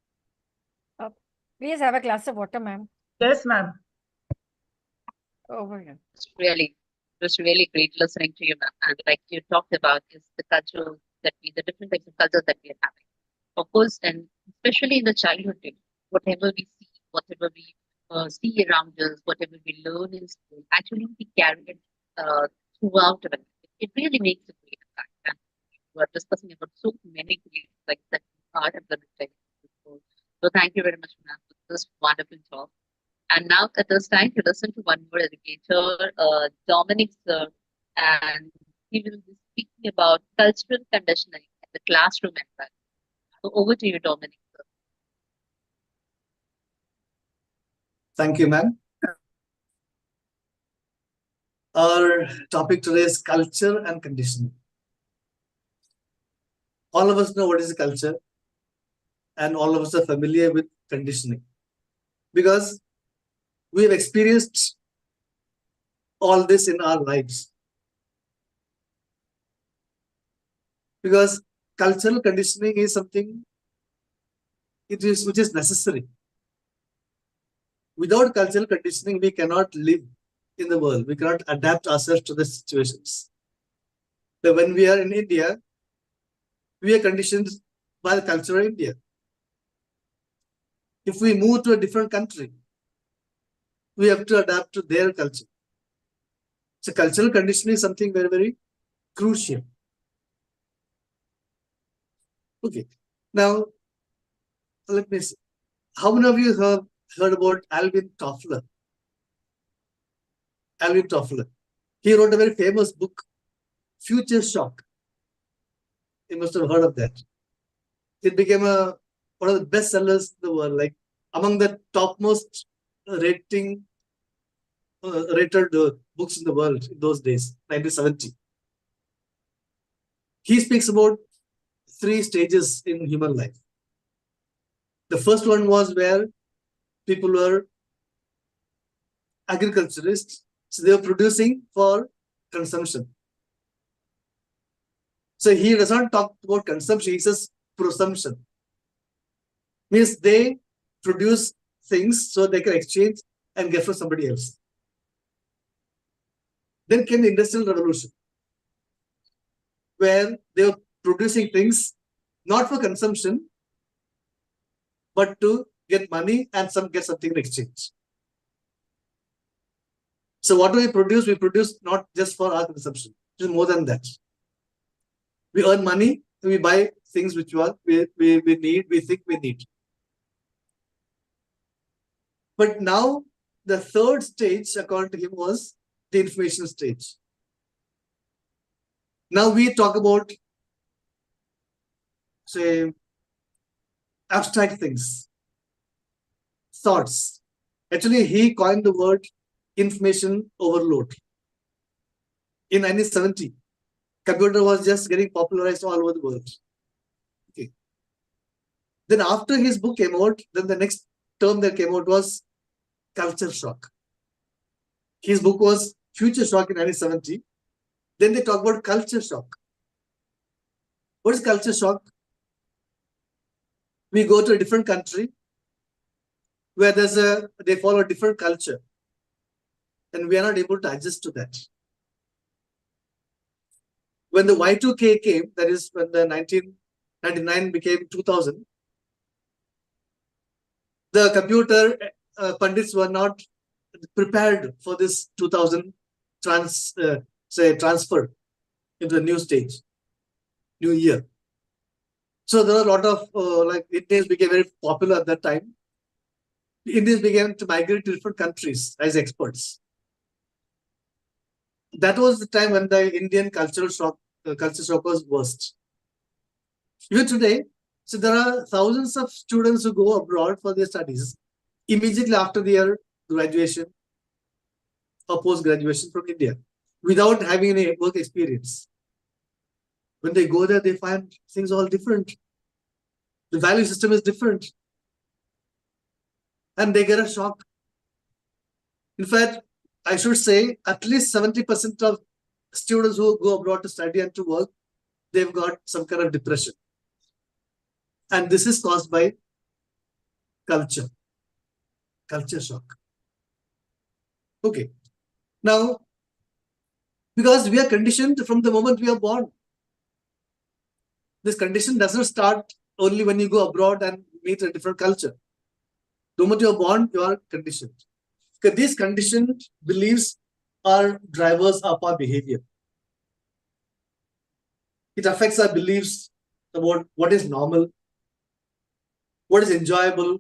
Please have a glass of water, ma'am. Yes, ma'am. Over here. It was really great listening to you, ma'am. And like you talked about is the culture the different types of cultures that we are having. Of course, and especially in the childhood days, whatever we see, whatever we see around us, whatever we learn in school, actually we carry it throughout our life. It really makes a great impact. And we are discussing about so many great things that we are implementing. So thank you very much, ma'am, for this wonderful talk. And now it is time to listen to one more educator, Dominic sir, and he will be speaking about cultural conditioning in the classroom environment. So over to you, Dominic sir. Thank you, ma'am. Our topic today is culture and conditioning. All of us know what is culture, and all of us are familiar with conditioning because we have experienced all this in our lives. Because cultural conditioning is something which is necessary. Without cultural conditioning, we cannot live in the world. We cannot adapt ourselves to the situations. So when we are in India, we are conditioned by the culture of India. If we move to a different country, we have to adapt to their culture. So cultural conditioning is something very, very crucial. Okay. Now, let me see. How many of you have heard about Alvin Toffler? Alvin Toffler. He wrote a very famous book, Future Shock. You must have heard of that. It became one of the best sellers in the world, like among the topmost rated books in the world in those days, 1970. He speaks about 3 stages in human life. The first one was where people were agriculturists, so they were producing for consumption. So he does not talk about consumption, he says prosumption. Means they produce things so they can exchange and get from somebody else. Then came the Industrial Revolution, where they were producing things not for consumption, but to get money and get something in exchange. So what do we produce? We produce not just for our consumption, it is more than that. We earn money and we buy things which we need, we think we need. But now the third stage, according to him, was the information stage. Now we talk about, say, abstract things, thoughts. Actually, he coined the word information overload. In 1970, computer was just getting popularized all over the world. Okay. Then after his book came out, then the next term that came out was culture shock. His book was Future Shock in 1970. Then they talk about culture shock. What is culture shock? We go to a different country where they follow a different culture, and we are not able to adjust to that. When the Y2K came, that is when the 1999 became 2000, the computer pundits were not prepared for this 2000 transfer into the new stage, new year. So there are a lot of Indians became very popular at that time. Indians began to migrate to different countries as experts. That was the time when the Indian culture shock was worst. Even today, so there are thousands of students who go abroad for their studies immediately after their graduation or post-graduation from India without having any work experience. When they go there, they find things all different. The value system is different. And they get a shock. In fact, I should say at least 70% of students who go abroad to study and to work, they've got some kind of depression. And this is caused by culture shock. Okay. Now, because we are conditioned from the moment we are born. This condition doesn't start only when you go abroad and meet a different culture. The moment you are born, you are conditioned. Because these conditioned beliefs are drivers of our behavior. It affects our beliefs about what is normal, what is enjoyable,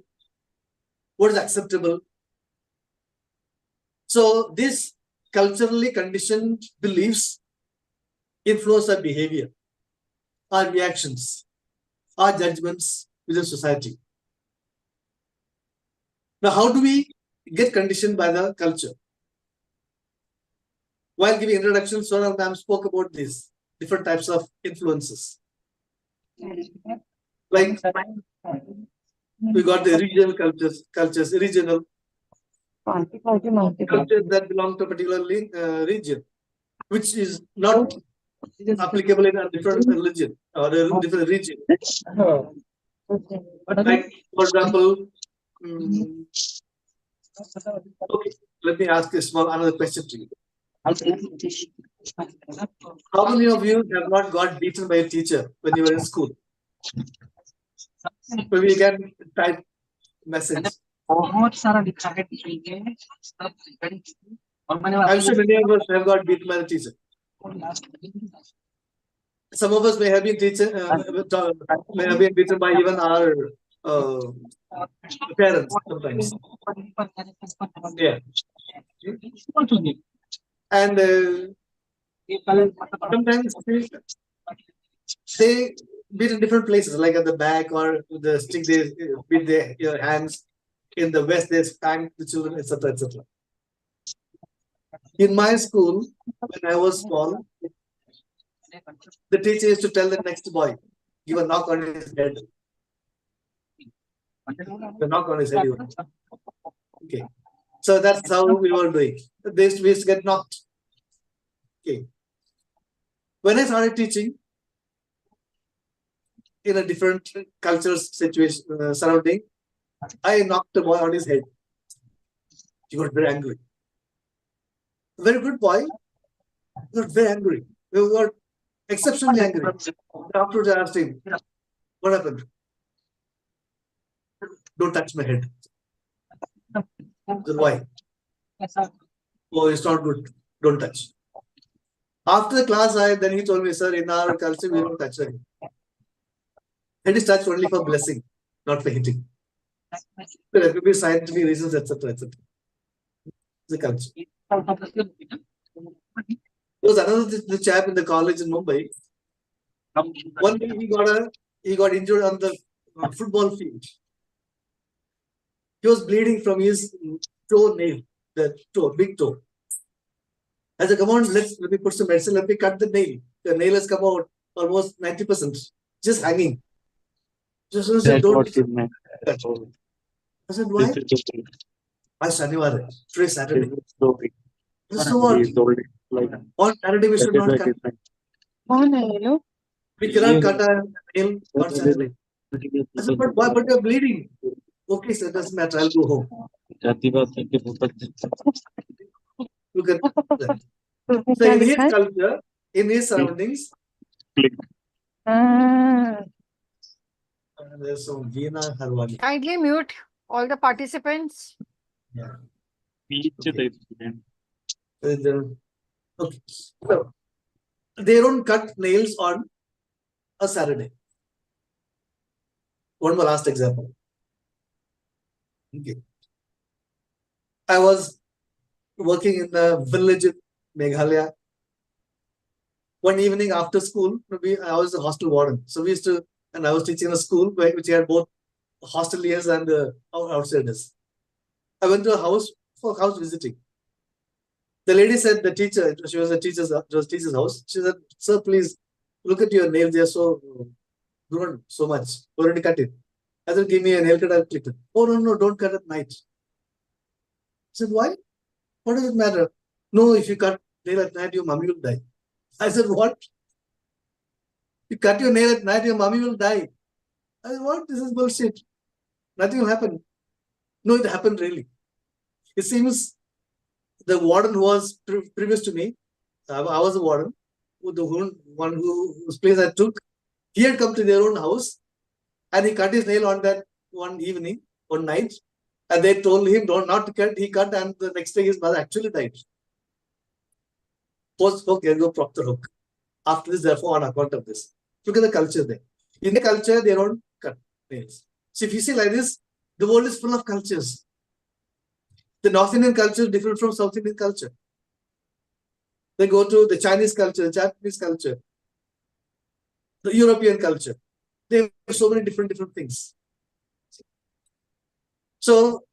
what is acceptable. So these culturally conditioned beliefs influence our behavior, our reactions, our judgments within society. Now, how do we get conditioned by the culture? While giving introduction, Sonal ma'am spoke about these different types of influences. Like we got the regional cultures, regional cultures that belong to a particular region, which is not applicable in a different religion or a different region. Like, for example, okay, let me ask another question to you. How many of you have not got beaten by a teacher when you were in school? Maybe you can type message. I'm sure many of us have got beaten by the teacher. Some of us may have been may have been beaten by even our parents sometimes. Yeah. And sometimes they beat in different places, like at the back or the stick, they beat your hands. In the West, they spank the children, etc., etc. In my school, when I was small, the teacher used to tell the next boy, give a knock on his head. The knock on his head. Okay. So that's how we were doing. We used to get knocked. Okay. When I started teaching in a different cultural situation, surrounding, I knocked a boy on his head. He got very angry. Very good boy. He got very angry. He got exceptionally angry. Afterwards, I asked him, what happened? Don't touch my head. Then why? Oh, it's not good. Don't touch. After the class, then he told me, sir, in our culture, we don't touch again. Head is touched only for blessing, not for hitting. There could be scientific reasons, etc., etc. The culture. There was another chap in the college in Mumbai. One day he got injured on the football field. He was bleeding from his toe nail, the toe, big toe. I said, come on, let me put some medicine, let me cut the nail. The nail has come out almost 90%, just hanging. Just said, don't. I said, why? I Shaniwar, today Saturday. So what? On Saturday we should not cut. We cannot cut a nail on Saturday. I said, but why? But you're bleeding. Okay, sir, doesn't matter. I'll go home. Look at that. So in his culture, in his surroundings, there's some Veena Harwani. Kindly mute all the participants. Yeah. Okay. Okay. So they don't cut nails on a Saturday. One more last example. Okay. I was working in a village in Meghalaya. One evening after school, I was a hostel warden. So we used to, and I was teaching in a school which had both hosteliers and outsiders. I went to a house for house visiting. The lady said, the teacher, she was a teacher's house. She said, sir, please look at your nails, they're so grown so much. Already cut it. I said, give me a nail cut, I'll clip it. Oh, no, don't cut at night. I said, why? What does it matter? No, if you cut nail at night, your mommy will die. I said, what? You cut your nail at night, your mommy will die. I said, what? This is bullshit. Nothing will happen. No, it happened really. It seems the warden who was previous to me, I was a warden, whose place I took, he had come to their own house and he cut his nail on that one evening, one night, and they told him not to cut. He cut, and the next day his mother actually died. Post hook, ergo propter hook. After this, therefore, on account of this. Look at the culture there. In the culture, they don't cut nails. So if you see like this, the world is full of cultures. The North Indian culture is different from South Indian culture. They go to the Chinese culture, the Japanese culture, the European culture. They have so many different things. So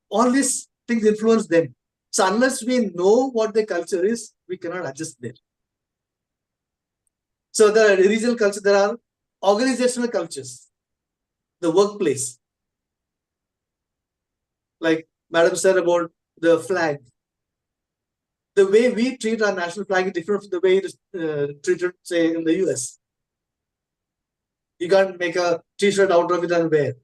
all these things influence them. So unless we know what the culture is, we cannot adjust there. So there are regional culture, there are organizational cultures, the workplace. Like Madam said about the flag. The way we treat our national flag is different from the way it is treated, say, in the US. You can't make a t-shirt out of it and wear.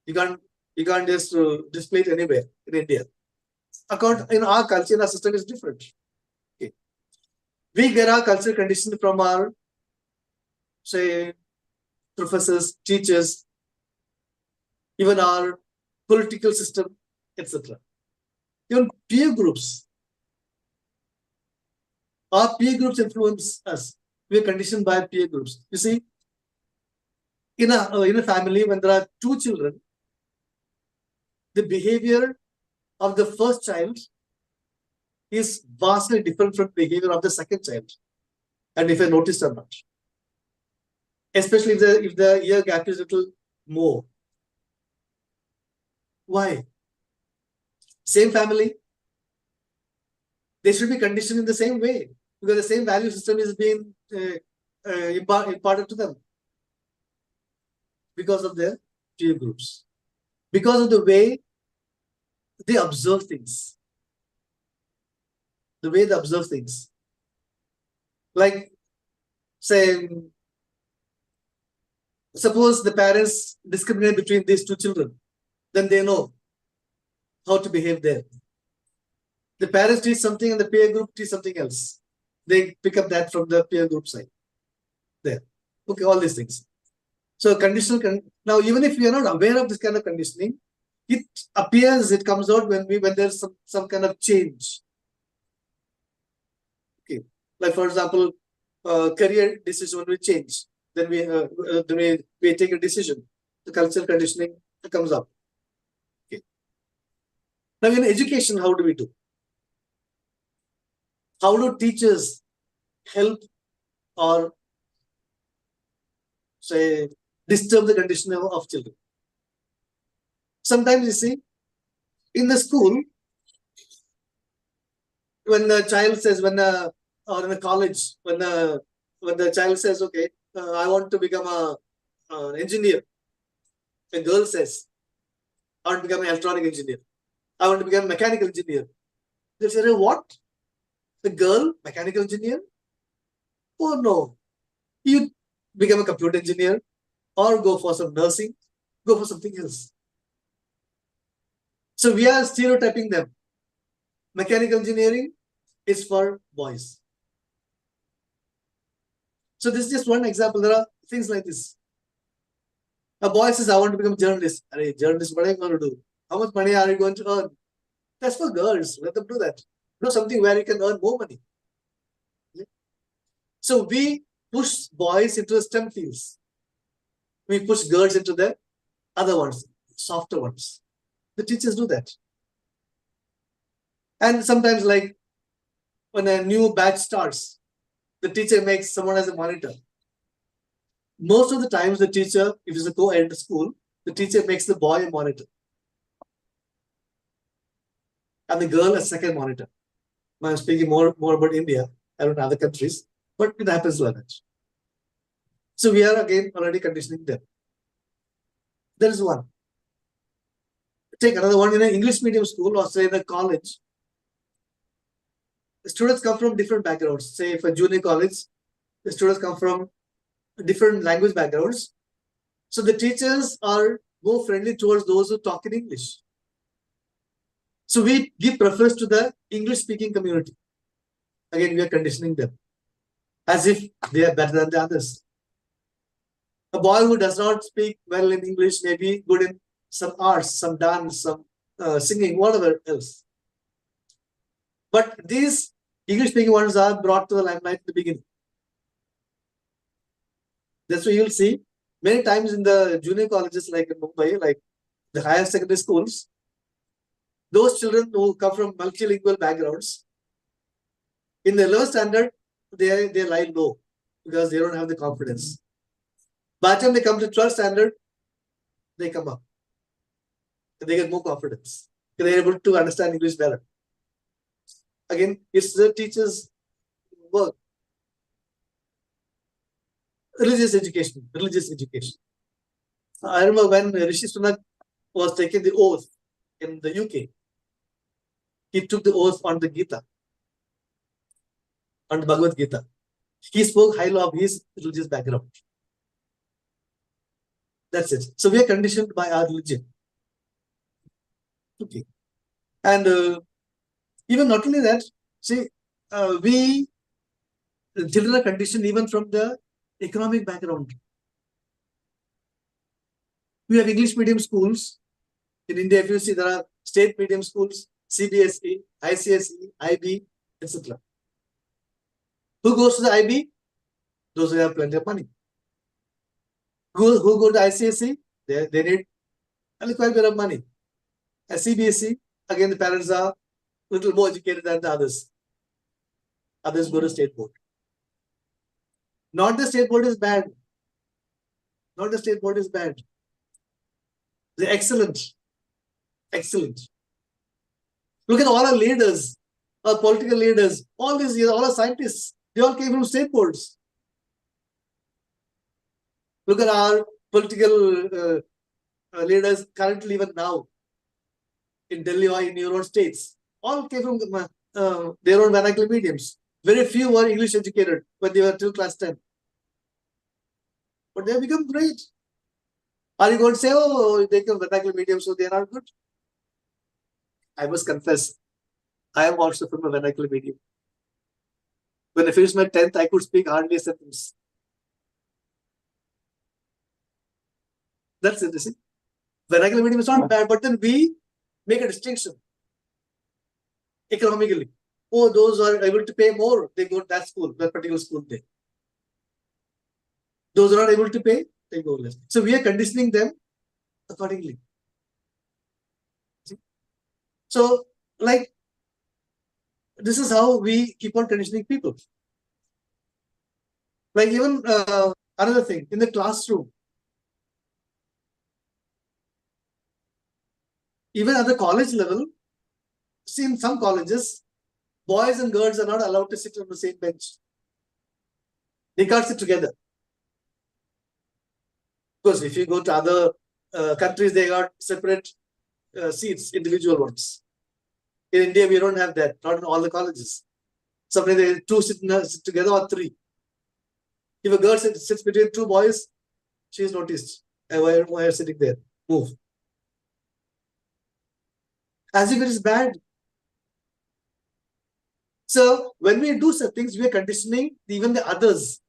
You can't just display it anywhere in India. In our culture, in our system is different. Okay. We get our cultural condition from our, say, professors, teachers, even our political system, etc. Even peer groups. Our peer groups influence us. We are conditioned by peer groups. You see, in a family, when there are two children, the behavior of the first child is vastly different from the behavior of the second child. And if I noticed or not. Especially if the year gap is a little more. Why? Same family. They should be conditioned in the same way because the same value system is being imparted to them because of their peer groups, because of the way they observe things. The way they observe things. Like, say, suppose the parents discriminate between these two children, then they know how to behave there. The parents teach something and the peer group teach something else. They pick up that from the peer group side. There. Okay, all these things. So conditional. Now, even if we are not aware of this kind of conditioning, it appears, it comes out when there's some kind of change. Okay, like for example, career decision when we change, then we take a decision. The cultural conditioning comes up. Okay. Now, in education, how do we do? How do teachers help or say disturb the conditioning of children? Sometimes you see, in the school, when the child says, or in the college, when the child says, okay, I want to become an engineer. A girl says, I want to become an electronic engineer. I want to become a mechanical engineer. They say, what? The girl, mechanical engineer? Oh no. You become a computer engineer or go for some nursing, go for something else. So we are stereotyping them. Mechanical engineering is for boys. So this is just one example. There are things like this. A boy says, I want to become a journalist. Arey, journalist, what are you going to do? How much money are you going to earn? That's for girls. Let them do that. Do something where you can earn more money. Okay? So we push boys into the STEM fields. We push girls into the other ones, softer ones. The teachers do that. And sometimes, like when a new batch starts, the teacher makes someone as a monitor. Most of the times, the teacher, if it's a co-ed school, the teacher makes the boy a monitor. And the girl a second monitor. I'm speaking more about India. I don't know other countries, but it happens like that. So we are again already conditioning them. There is one. Take another one in an English medium school or say in a college. The students come from different backgrounds. Say for junior college, the students come from different language backgrounds. So the teachers are more friendly towards those who talk in English. So we give preference to the English speaking community. Again, we are conditioning them as if they are better than the others. A boy who does not speak well in English may be good in some arts, some dance, some singing, whatever else. But these English speaking ones are brought to the limelight in the beginning. That's why you'll see many times in the junior colleges like in Mumbai, like the higher secondary schools, those children who come from multilingual backgrounds, in the lower standard, they lie low because they don't have the confidence. By the time they come to 12th standard, they come up. They get more confidence. They're able to understand English better. Again, it's the teacher's work. Religious education. I remember when Rishi Sunak was taking the oath in the UK, he took the oath on the Gita, on the Bhagavad Gita. He spoke highly of his religious background. That's it. So we are conditioned by our religion. Okay. And even not only that, see, children are conditioned even from the economic background. We have English medium schools. In India, if you see, there are state medium schools, CBSE, ICSE, IB, etc. Who goes to the IB? Those who have plenty of money. Who go to ICSE? They need quite a bit of money. At CBSE, again, the parents are a little more educated than the others. Others go to state board. Not the state board is bad. Not the state board is bad. They're excellent. Excellent. Look at all our leaders, our political leaders, all our scientists. They all came from state boards. Look at our political leaders currently, even now, in Delhi or in your own states. All came from their own vernacular mediums. Very few were English educated when they were till class 10. But they have become great. Are you going to say, oh, they come vernacular medium, so they are not good? I must confess, I am also from a vernacular medium. When I finished my 10th, I could speak hardly a sentence. That's it, you see. Vernacular medium is not bad, but then we make a distinction economically. Oh, those who are able to pay more, they go to that school, that particular school there. Those who are not able to pay, they go less. So we are conditioning them accordingly. See? So, like, this is how we keep on conditioning people. Like even another thing, in the classroom, even at the college level, see in some colleges, boys and girls are not allowed to sit on the same bench. They can't sit together. Because if you go to other countries, they got separate seats, individual ones. In India, we don't have that, not in all the colleges. Sometimes they two sit together or three. If a girl sits between two boys, she is noticed. Why are you sitting there? Move. As if it is bad. So when we do such things, we are conditioning even the others.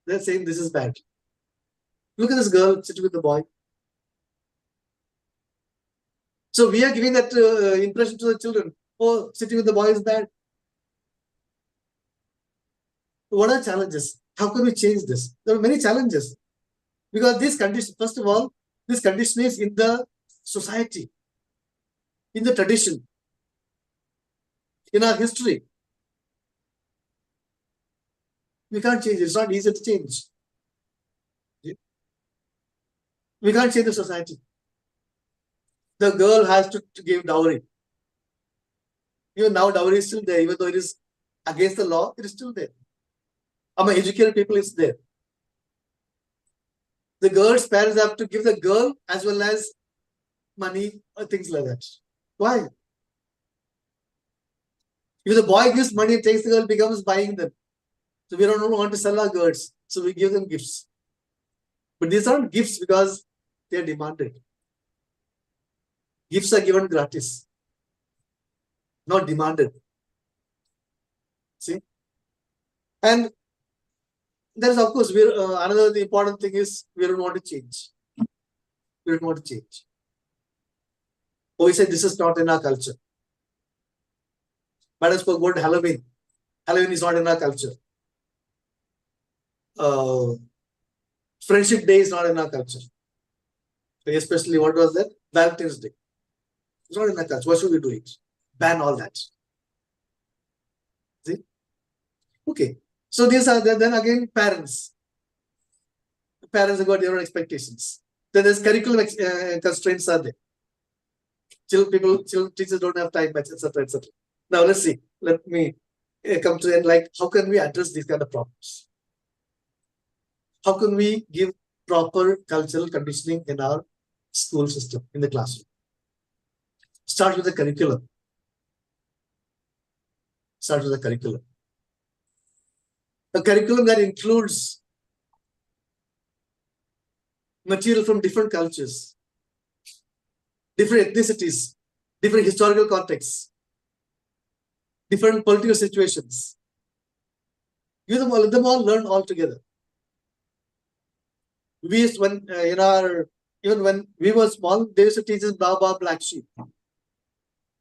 They're saying this is bad. Look at this girl sitting with the boy. So we are giving that impression to the children. Oh, sitting with the boy is bad. What are challenges? How can we change this? There are many challenges. Because this condition, first of all, this condition is in the society, in the tradition, in our history. We can't change it. It's not easy to change. We can't change the society. The girl has to give dowry. Even now, dowry is still there. Even though it is against the law, it is still there. Among educated people, it's there. The girl's parents have to give the girl as well as money or things like that. Why? If the boy gives money and takes the girl, becomes buying them. So we don't want to sell our girls. So we give them gifts. But these aren't gifts because they are demanded. Gifts are given gratis, not demanded. See? And there's, of course, another important thing is we don't want to change. We don't want to change. Or we say this is not in our culture. But as for about Halloween, Halloween is not in our culture. Friendship Day is not in our culture. Especially what was that? Valentine's Day. It's not in our culture. Why should we do it? Ban all that. See? Okay. So these are then again parents. Parents have got their own expectations. Then there's curriculum constraints are there. Teachers don't have time, etc., etc. Now let's see. Let me come to the end. Like, how can we address these kind of problems? How can we give proper cultural conditioning in our school system, in the classroom? Start with the curriculum. Start with the curriculum. A curriculum that includes material from different cultures, different ethnicities, different historical contexts, different political situations. Give them all, let them all learn all together. We used even when we were small, they used to teach us Baba black sheep.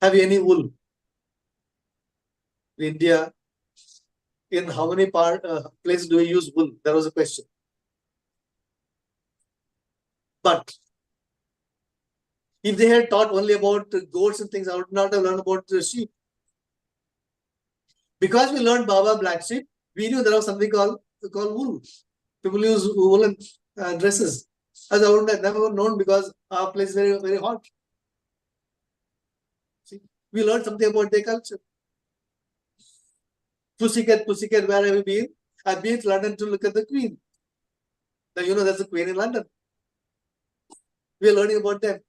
Have you any wool? In India, in how many places do we use wool? That was a question. But if they had taught only about goats and things, I would not have learned about the sheep. Because we learned Baba black sheep, we knew there was something called wool. People use woolen dresses. As I would have never known because our place is very, very hot. See, we learned something about their culture. Pussycat, where have you been? I've been to London to look at the Queen. Now you know there's a Queen in London. We are learning about them.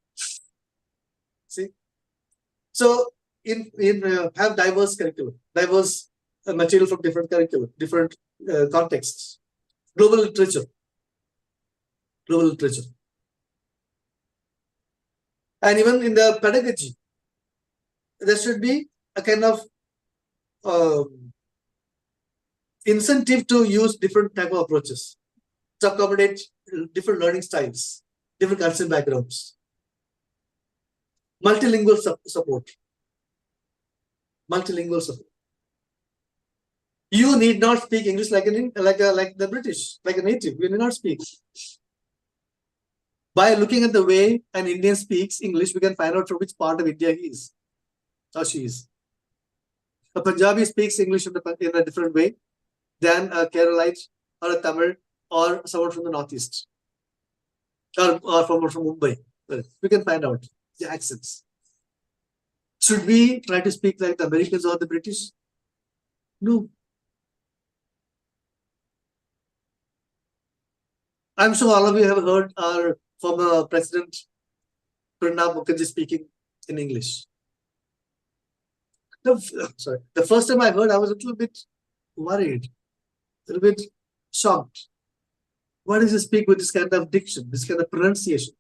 See? So have diverse curriculum, diverse material from different curriculum, different contexts. Global literature. And even in the pedagogy, there should be a kind of incentive to use different type of approaches to accommodate different learning styles, different cultural backgrounds. Multilingual support. You need not speak English like the British, like a native. You need not speak. By looking at the way an Indian speaks English, we can find out from which part of India he is or she is. A Punjabi speaks English in a different way than a Keralite or a Tamil or someone from the Northeast or from Mumbai. We can find out the accents. Should we try to speak like the Americans or the British? No. I'm sure all of you have heard our former President Pranab Mukherjee speaking in English. The first time I heard, I was a little bit worried, a little bit shocked. Why does he speak with this kind of diction, this kind of pronunciation?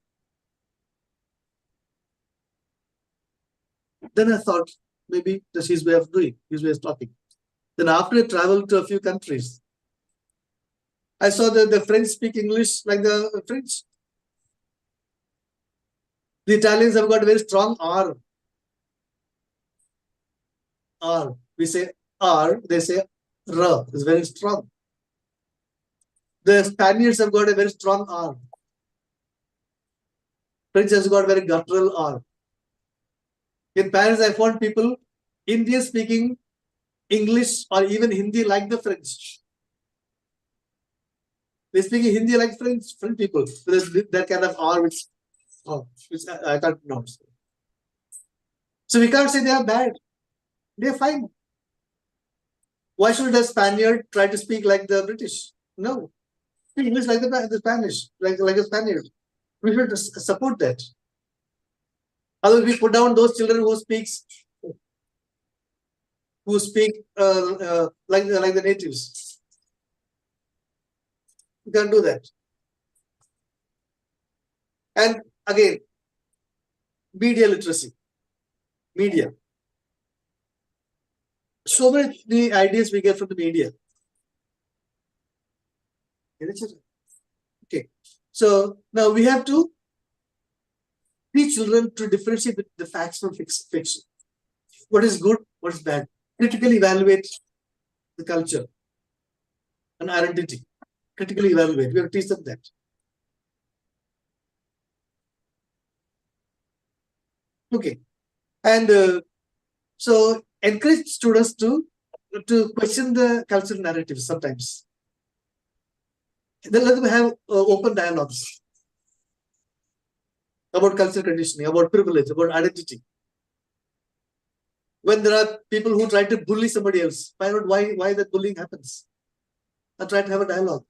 Then I thought, maybe that's his way of doing, his way of talking. Then after I traveled to a few countries, I saw that the French speak English like the French. The Italians have got a very strong R. R. We say R, they say R. It's very strong. The Spaniards have got a very strong R. French has got a very guttural R. In Paris, I found people, Indians speaking English or even Hindi like the French. They're speaking Hindi like French people. There's that kind of R which I can't pronounce. So we can't say they are bad. They're fine. Why should a Spaniard try to speak like the British? No. speak English like the Spanish, like a Spaniard. We should support that. Otherwise, we put down those children who speak like the natives. You can't do that. And again, media literacy. Media. So many the ideas we get from the media. Okay. So now we have to teach children to differentiate the facts from fiction. What is good, what is bad. Critically evaluate the culture and identity. Critically evaluate. We have to teach them that. Okay. And so encourage students to question the cultural narratives sometimes. Then let them have open dialogues about cultural conditioning, about privilege, about identity. When there are people who try to bully somebody else, find out why that bullying happens. And try to have a dialogue.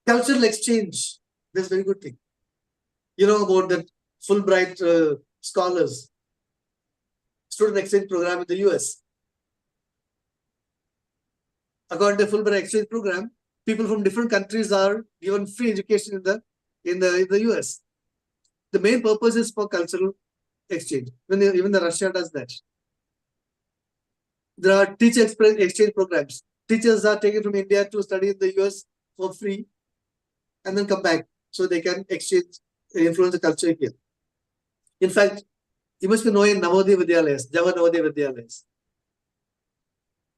Cultural exchange, that's a very good thing. You know about that Fulbright scholars, student exchange program in the US. According to the Fulbright exchange program, people from different countries are given free education in the US. The main purpose is for cultural exchange. Even the Russia does that. There are teacher exchange programs. Teachers are taken from India to study in the US for free and then come back so they can exchange, influence the culture here. In fact, you must be knowing Navodaya Vidyalayas, Java Navodaya Vidyalayas.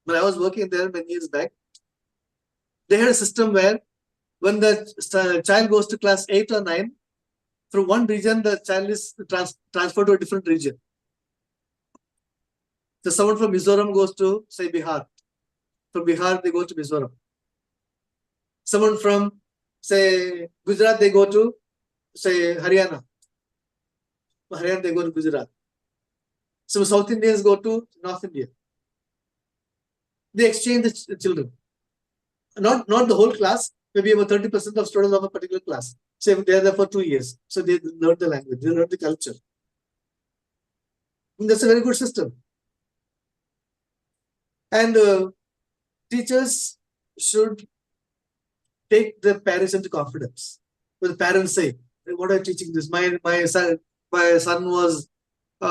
When I was working there many years back, they had a system where when the child goes to class 8 or 9, from one region, the child is transferred to a different region. So someone from Mizoram goes to, say, Bihar. From Bihar, they go to Mizoram. Someone from, say, Gujarat, they go to, say, Haryana. From Haryana, they go to Gujarat. So South Indians go to North India. They exchange the children. Not the whole class, maybe about 30% of students of a particular class. So they are there for 2 years. So they learn the language, they learn the culture. And that's a very good system. And teachers should take the parents into confidence. When the parents say, what are you teaching this? My son was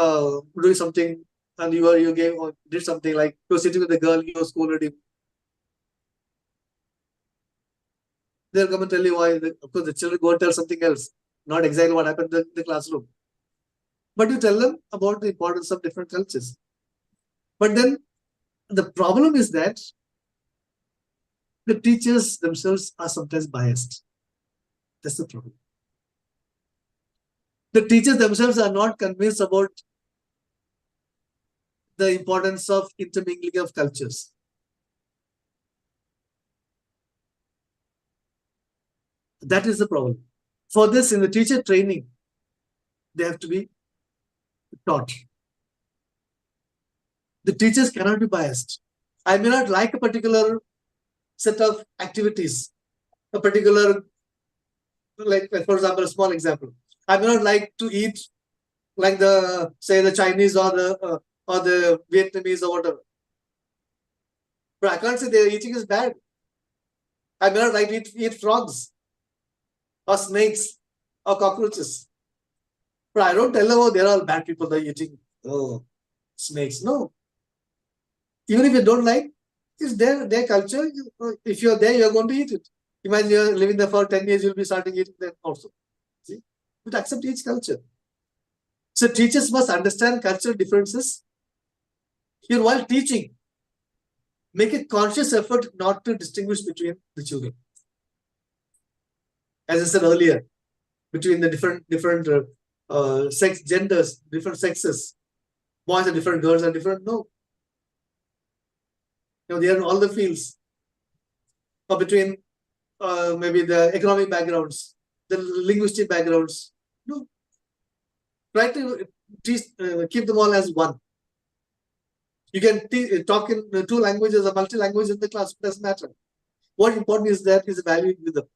doing something and you did something like you were sitting with the girl, you scolded him. They'll come and tell you why. Of course, the children go and tell something else, not exactly what happened in the classroom. But you tell them about the importance of different cultures. But then the problem is that the teachers themselves are sometimes biased. That's the problem. The teachers themselves are not convinced about the importance of intermingling of cultures. That is the problem. For this, in the teacher training, they have to be taught. The teachers cannot be biased. I may not like a particular set of activities, a particular, like for example, a small example. I may not like to eat like the Chinese or the Vietnamese or whatever. But I can't say their eating is bad. I may not like to eat frogs or snakes or cockroaches. But I don't tell them, oh, they're all bad people, they're eating snakes. No. Even if you don't like, it's their culture. If you're there, you're going to eat it. Imagine you're living there for 10 years, you'll be starting eating them also. See? But accept each culture. So teachers must understand cultural differences. Here, while teaching, make a conscious effort not to distinguish between the children. As I said earlier, between the different sex genders, different sexes, boys are different, girls are different. No, they are in all the fields. Or between maybe the economic backgrounds, the linguistic backgrounds. No, try to keep them all as one. You can talk in 2 languages or multi-language in the class. It doesn't matter. What important is that is valuing with them.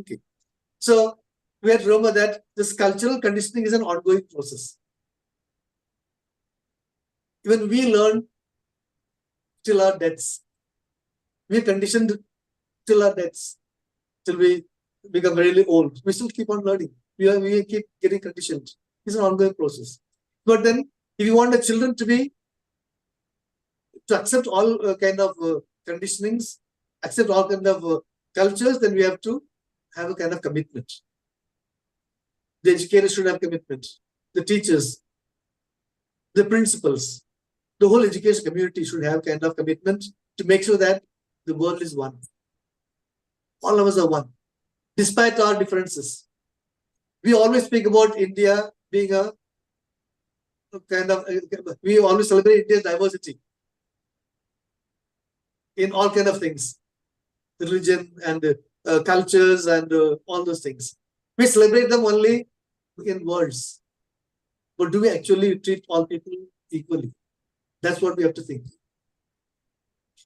Okay. So we have to remember that this cultural conditioning is an ongoing process. Even we learn till our deaths. We are conditioned till our deaths, till we become really old. We still keep on learning. We keep getting conditioned. It's an ongoing process. But then, if you want the children to accept all kind of conditionings, accept all kind of cultures, then we have to have a kind of commitment. The educators should have commitment. The teachers, the principals, the whole education community should have kind of commitment to make sure that the world is one. All of us are one, despite our differences. We always speak about India being a kind of, we always celebrate India's diversity in all kind of things, religion and cultures and all those things. We celebrate them only in words. But do we actually treat all people equally? That's what we have to think.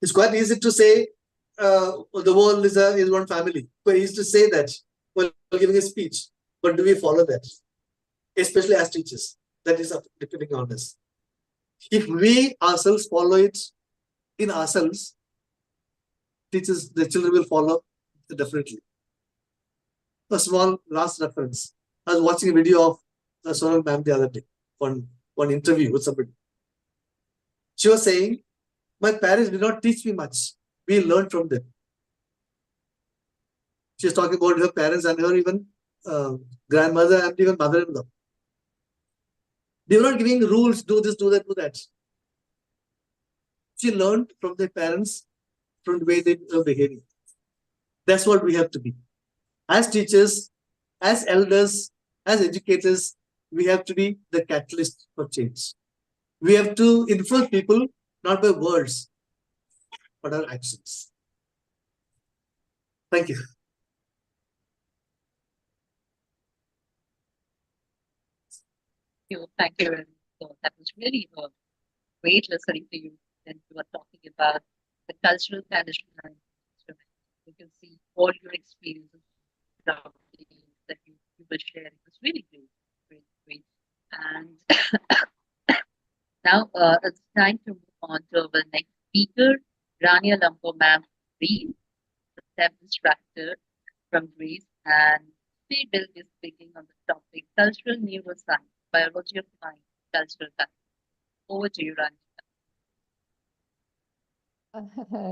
It's quite easy to say the world is one family. Quite easy to say that while giving a speech. But do we follow that? Especially as teachers. That is depending on us. If we ourselves follow it in ourselves, teachers, the children will follow definitely. A small last reference. I was watching a video of Sonal ma'am the other day, one interview with somebody. She was saying, my parents did not teach me much. We learned from them. She was talking about her parents and her even grandmother and even mother-in-law. They were not giving rules, do this, do that, do that. She learned from their parents, from the way they were behaving. That's what we have to be. As teachers, as elders, as educators, we have to be the catalyst for change. We have to influence people, not by words, but our actions. Thank you. Thank you. So that was really great listening to you when you were talking about the cultural conditioning. You can see all your experiences that you were sharing. It was really great. And now it's time to move on to our next speaker, Rania Lampo Ma'am Reed, the STEM instructor from Greece, and she will be speaking on the topic cultural neuroscience, biology of mind, cultural science. Over to you, Rania.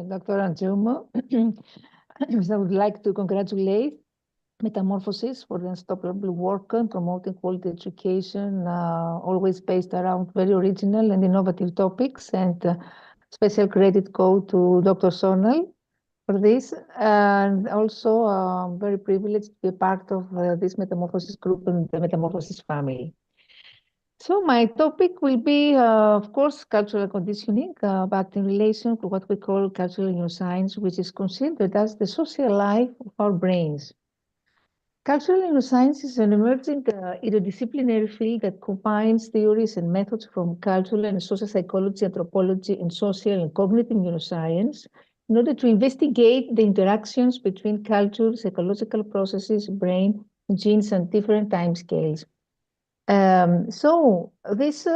Dr. Anjumo, I would like to congratulate Metamorphosis for the unstoppable work on promoting quality education, always based around very original and innovative topics. And special credit go to Dr. Sonal for this. And also, I'm very privileged to be a part of this Metamorphosis group and the Metamorphosis family. So my topic will be, of course, cultural conditioning, but in relation to what we call cultural neuroscience, which is considered as the social life of our brains. Cultural neuroscience is an emerging interdisciplinary field that combines theories and methods from cultural and social psychology, anthropology, and social and cognitive neuroscience in order to investigate the interactions between culture, psychological processes, brain, genes, and different timescales. So this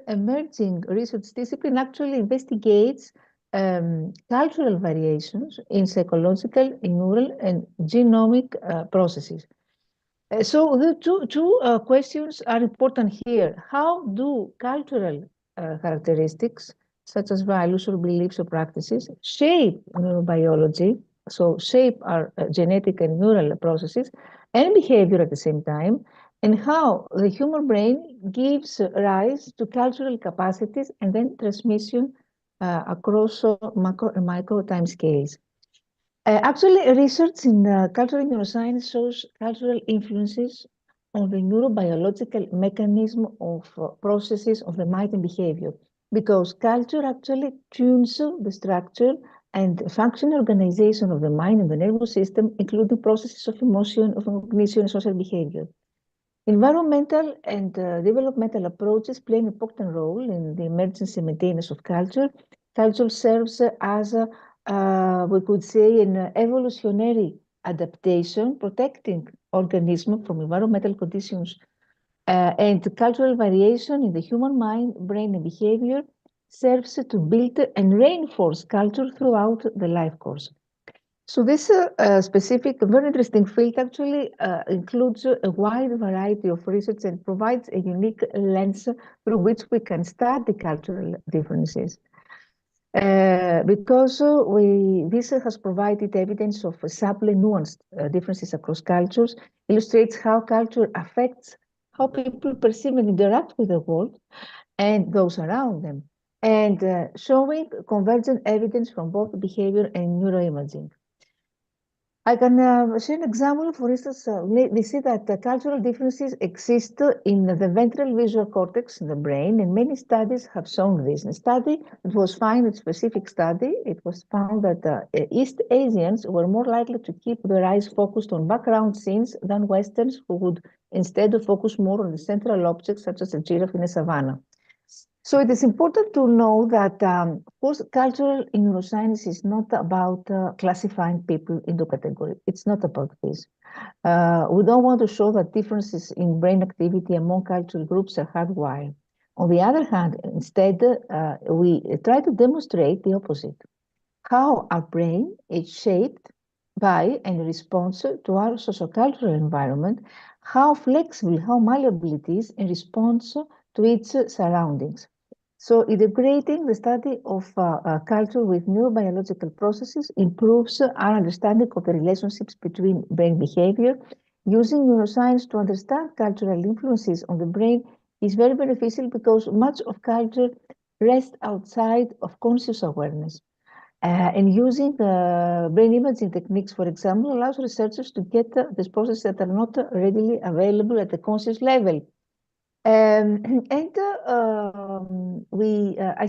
emerging research discipline actually investigates cultural variations in psychological, neural, and genomic processes. So the two questions are important here. How do cultural characteristics, such as values or beliefs or practices, shape neurobiology, so shape our genetic and neural processes and behavior at the same time, and how the human brain gives rise to cultural capacities and then transmission across macro and micro time scales. Actually, research in cultural neuroscience shows cultural influences on the neurobiological mechanism of processes of the mind and behavior, because culture actually tunes the structure and functional organization of the mind and the nervous system, including processes of emotion, of cognition, and social behavior. Environmental and developmental approaches play an important role in the emergence and maintenance of culture, culture serves as we could say an evolutionary adaptation, protecting organisms from environmental conditions. And cultural variation in the human mind, brain, and behavior serves to build and reinforce culture throughout the life course. So this specific, very interesting field actually includes a wide variety of research and provides a unique lens through which we can study cultural differences. Because this has provided evidence of subtly nuanced differences across cultures, illustrates how culture affects how people perceive and interact with the world and those around them, and showing convergent evidence from both behavior and neuroimaging. I can share an example. For instance, we see that cultural differences exist in the ventral visual cortex in the brain, and many studies have shown this. In a study that was found, a specific study, it was found that East Asians were more likely to keep their eyes focused on background scenes than Westerns, who would instead focus more on the central objects, such as a giraffe in a savanna. So it is important to know that, of course, cultural neuroscience is not about classifying people into categories. It's not about this. We don't want to show that differences in brain activity among cultural groups are hardwired. On the other hand, instead, we try to demonstrate the opposite. How our brain is shaped by and responds to our sociocultural environment, how flexible, how malleable it is in response to its surroundings. So integrating the study of culture with neurobiological processes improves our understanding of the relationships between brain behavior. Using neuroscience to understand cultural influences on the brain is very beneficial because much of culture rests outside of conscious awareness. And using brain imaging techniques, for example, allows researchers to get these processes that are not readily available at the conscious level. I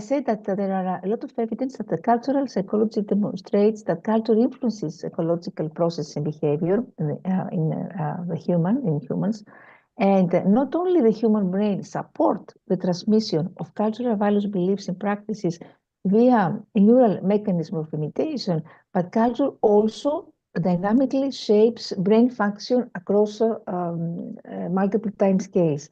said that there are a lot of evidence that the cultural psychology demonstrates that culture influences psychological process and behavior in humans. And not only the human brain support the transmission of cultural values, beliefs, and practices via a neural mechanism of imitation, but culture also dynamically shapes brain function across multiple time scales.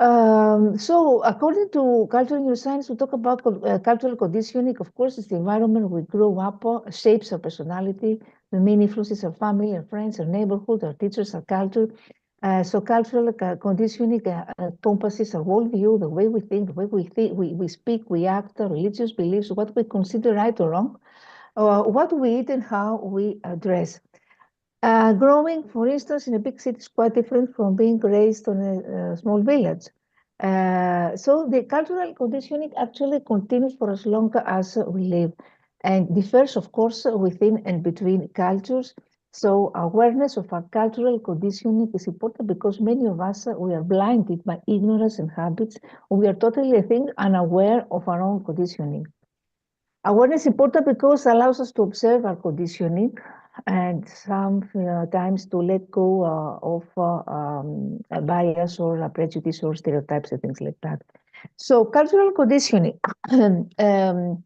So according to cultural neuroscience, we talk about cultural conditioning. Of course, it's the environment we grow up, shapes our personality. The main influences are family, our friends, our neighborhood, our teachers, our culture. So cultural conditioning encompasses our worldview, the way we think, the way we speak, we act, our religious beliefs, what we consider right or wrong, what we eat and how we dress. Growing, for instance, in a big city is quite different from being raised on a small village. So the cultural conditioning actually continues for as long as we live and differs, of course, within and between cultures. So awareness of our cultural conditioning is important because many of us, we are blinded by ignorance and habits. We are totally, I think, unaware of our own conditioning. Awareness is important because it allows us to observe our conditioning and sometimes to let go of a bias or a prejudice or stereotypes and things like that. So cultural conditioning, of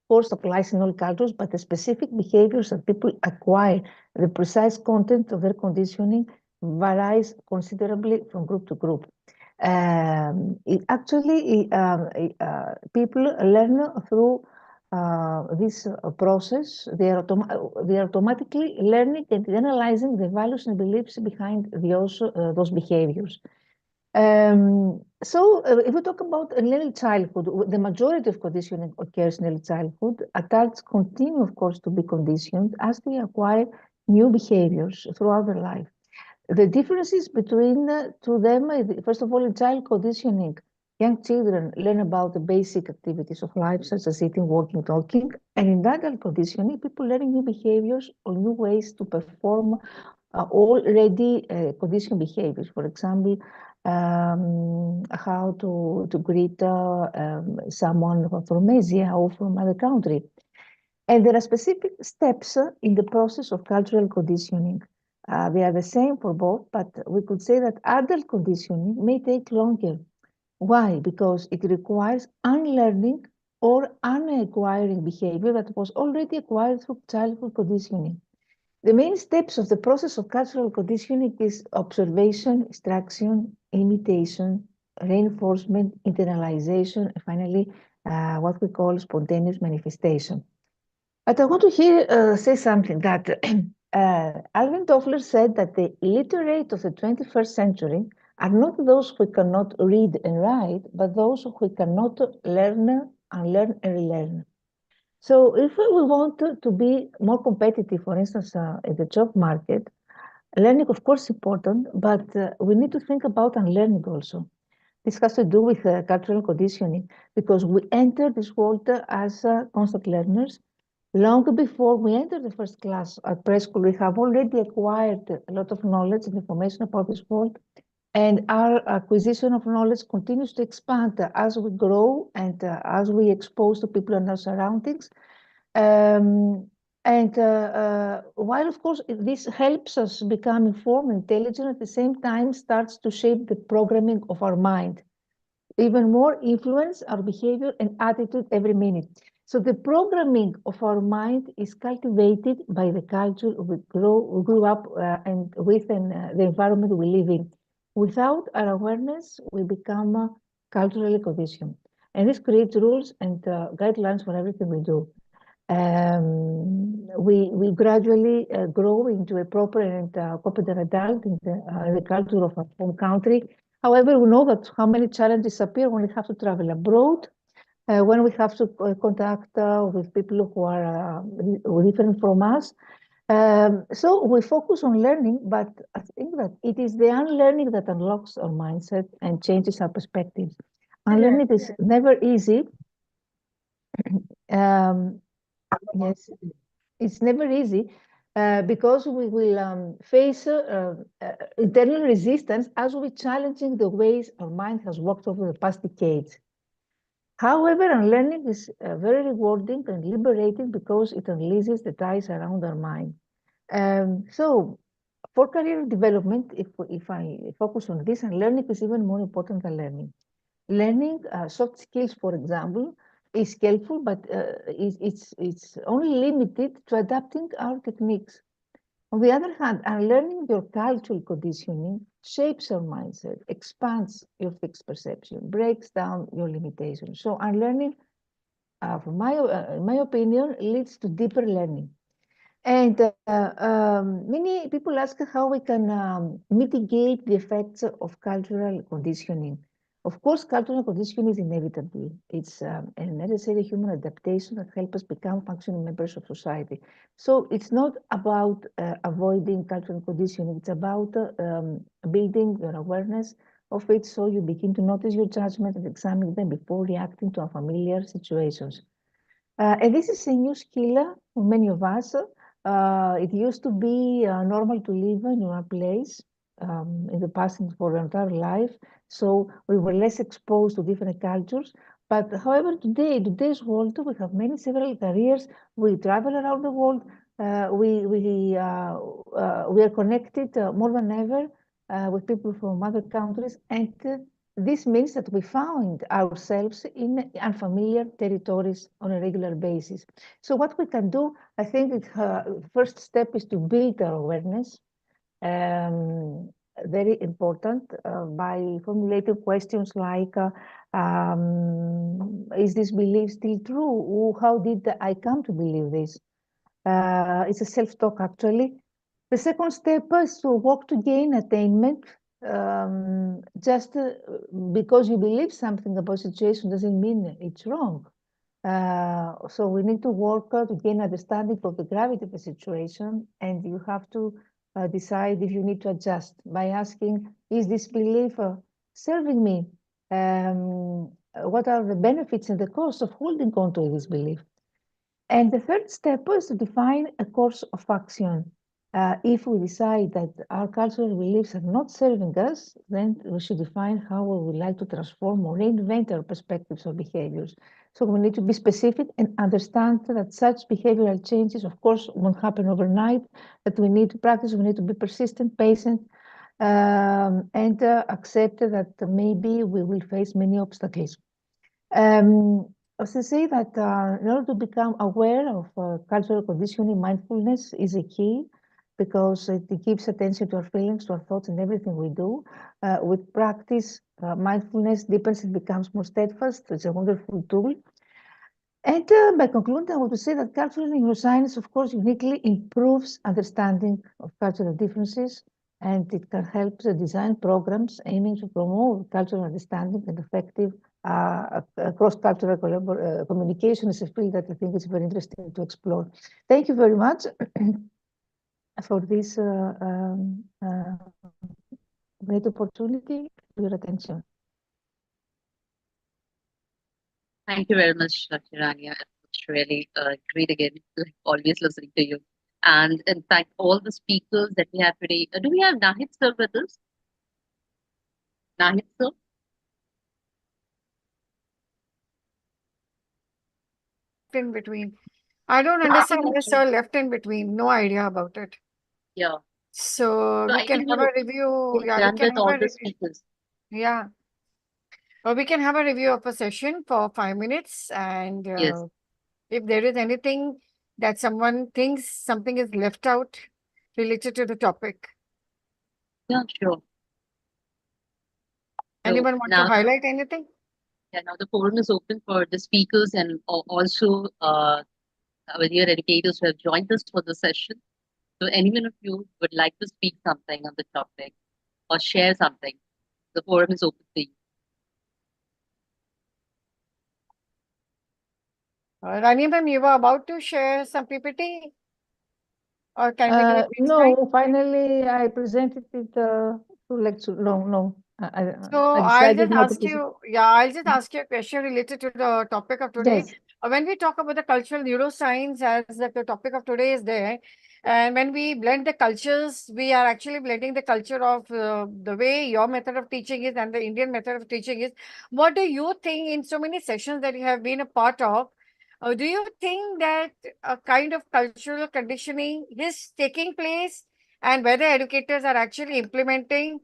course, applies in all cultures, but the specific behaviors that people acquire, the precise content of their conditioning varies considerably from group to group. People learn through this process. They are automatically learning and analyzing the values and beliefs behind those behaviors. If we talk about an early childhood, the majority of conditioning occurs in early childhood. Adults continue, of course, to be conditioned as they acquire new behaviors throughout their life. The differences between to them, first of all, in child conditioning, young children learn about the basic activities of life, such as eating, walking, talking. And in adult conditioning, people learn new behaviors or new ways to perform already conditioned behaviors. For example, how to greet someone from Asia or from another country. And there are specific steps in the process of cultural conditioning. They are the same for both, but we could say that adult conditioning may take longer. Why? Because it requires unlearning or unacquiring behavior that was already acquired through childhood conditioning. The main steps of the process of cultural conditioning is observation, instruction, imitation, reinforcement, internalization, and finally, what we call spontaneous manifestation. But I want to say something that Alvin Toffler said that the illiterate of the 21st century are not those who cannot read and write, but those who cannot learn, unlearn, and relearn. So if we want to be more competitive, for instance, in the job market, learning, of course, is important, but we need to think about unlearning also. This has to do with cultural conditioning, because we enter this world as constant learners. Long before we enter the first class at preschool, we have already acquired a lot of knowledge and information about this world. And our acquisition of knowledge continues to expand as we grow and as we expose to people in our surroundings. While, of course, this helps us become informed, intelligent, at the same time starts to shape the programming of our mind. Even more influence our behavior and attitude every minute. So the programming of our mind is cultivated by the culture we grew up and within the environment we live in. Without our awareness, we become culturally conditioned. And this creates rules and guidelines for everything we do. We gradually grow into a proper and competent adult in the culture of our home country. However, we know that how many challenges appear when we have to travel abroad, when we have to contact with people who are different from us. So we focus on learning, but I think that it is the unlearning that unlocks our mindset and changes our perspectives. Unlearning is never easy. Yes, it's never easy because we will face internal resistance as we challenging the ways our mind has worked over the past decades. However, unlearning is very rewarding and liberating because it unleashes the ties around our mind. So for career development, if I focus on this, unlearning is even more important than learning. Learning soft skills, for example, is helpful, but it's only limited to adapting our techniques. On the other hand, unlearning your cultural conditioning shapes your mindset, expands your fixed perception, breaks down your limitations. So unlearning, in my opinion, leads to deeper learning. And many people ask how we can mitigate the effects of cultural conditioning. Of course, cultural conditioning is inevitable. It's a necessary human adaptation that helps us become functioning members of society. So it's not about avoiding cultural conditioning. It's about building your awareness of it so you begin to notice your judgment and examine them before reacting to unfamiliar situations. And this is a new skill for many of us. It used to be normal to live in one place in the past for our entire life. So we were less exposed to different cultures. But however, today's world, we have several careers. We travel around the world. We are connected more than ever with people from other countries. And this means that we find ourselves in unfamiliar territories on a regular basis. So what we can do, I think the first step is to build our awareness. Very important by formulating questions like, is this belief still true? How did I come to believe this? It's a self-talk, actually. The second step is to work to gain attainment. Just because you believe something about a situation doesn't mean it's wrong. So we need to work to gain understanding of the gravity of the situation, and you have to decide if you need to adjust by asking, is this belief serving me? What are the benefits and the costs of holding on to this belief? And the third step is to define a course of action. If we decide that our cultural beliefs are not serving us, then we should define how we would like to transform or reinvent our perspectives or behaviors. So we need to be specific and understand that such behavioral changes, of course, won't happen overnight, that we need to practice, we need to be persistent, patient, and accept that maybe we will face many obstacles. was to say that in order to become aware of cultural conditioning, mindfulness is a key because it gives attention to our feelings, to our thoughts, and everything we do. With practice, mindfulness deepens and becomes more steadfast. It's a wonderful tool. And by concluding, I want to say that cultural neuroscience, of course, uniquely improves understanding of cultural differences, and it can help design programs aiming to promote cultural understanding and effective cross-cultural communication is a field that I think is very interesting to explore. Thank you very much for this great opportunity, for your attention. Thank you very much, Dr. Rania. It's really great again, like always listening to you. And in fact, all the speakers that we have today, do we have Nahid sir with us? Nahid sir? In between. I don't understand why sir left in between. No idea about it. Yeah. So So we I can think have we're a review. Yeah, we done can with have all a the review. speakers. Yeah. Or we can have a review of a session for 5 minutes. And Yes. if there is anything that someone thinks something is left out related to the topic, Yeah, sure. So anyone want to now, highlight anything? yeah, now the forum is open for the speakers and also our dear educators who have joined us for the session. So anyone of you would like to speak something on the topic or share something, the forum is open to you. Rani ma'am, you were about to share some PPT? Or can we do it next time? No, finally, I presented it to lecture. No. So I I'll decided just not to ask present. you, I'll just ask you a question related to the topic of today. Yes. When we talk about the cultural neuroscience as the topic of today is there, and when we blend the cultures, we are actually blending the culture of the way your method of teaching is and the Indian method of teaching is. What do you think in so many sessions that you have been a part of? Do you think that a kind of cultural conditioning is taking place and whether educators are actually implementing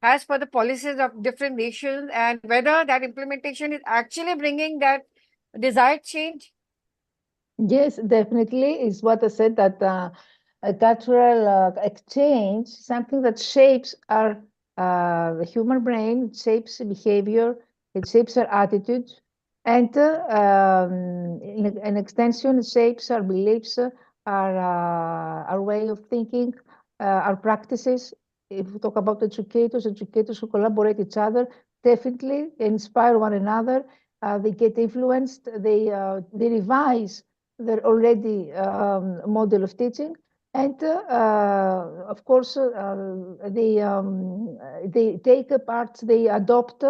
as per the policies of different nations and whether that implementation is actually bringing that desired change? Yes, definitely is what I said that a cultural exchange, something that shapes our the human brain, it shapes behavior, it shapes our attitude, and in an extension, it shapes our beliefs, our way of thinking, our practices. If we talk about educators who collaborate each other, definitely inspire one another. They get influenced. They revise their already model of teaching, and of course they take apart, they adopt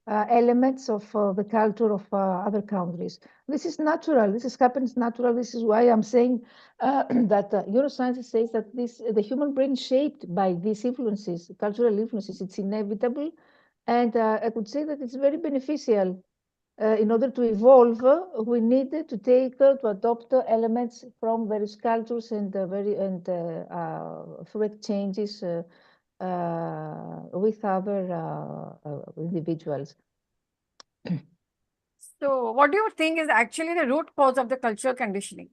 elements of the culture of other countries. This is natural. This happens natural. This is why I'm saying that neuroscience says that the human brain is shaped by these influences, cultural influences. It's inevitable, and I could say that it's very beneficial. In order to evolve, we need to adopt elements from various cultures and direct changes with other individuals. So what do you think is actually the root cause of the cultural conditioning?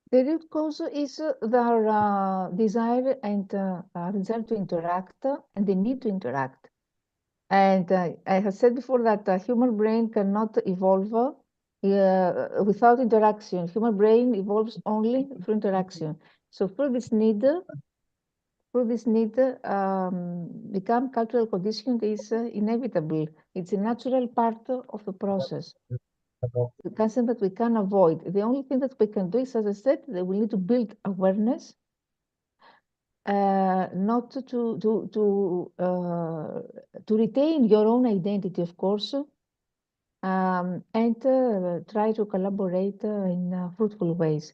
The root cause is their desire and desire to interact and the need to interact. And I have said before that the human brain cannot evolve without interaction. Human brain evolves only through interaction. So through this need, become cultural conditioning is inevitable. It's a natural part of the process. It's something that we can avoid. The only thing that we can do is, as I said, that we need to build awareness, not to retain your own identity, of course, and try to collaborate in fruitful ways.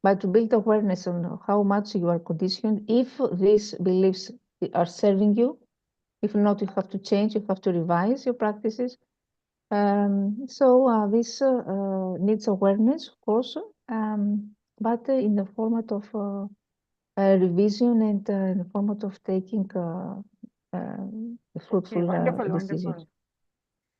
But to build awareness on how much you are conditioned, if these beliefs are serving you, if not, you have to change, you have to revise your practices. So this needs awareness, of course, but in the format of revision and in the format of taking fruitful Wonderful, decisions. wonderful.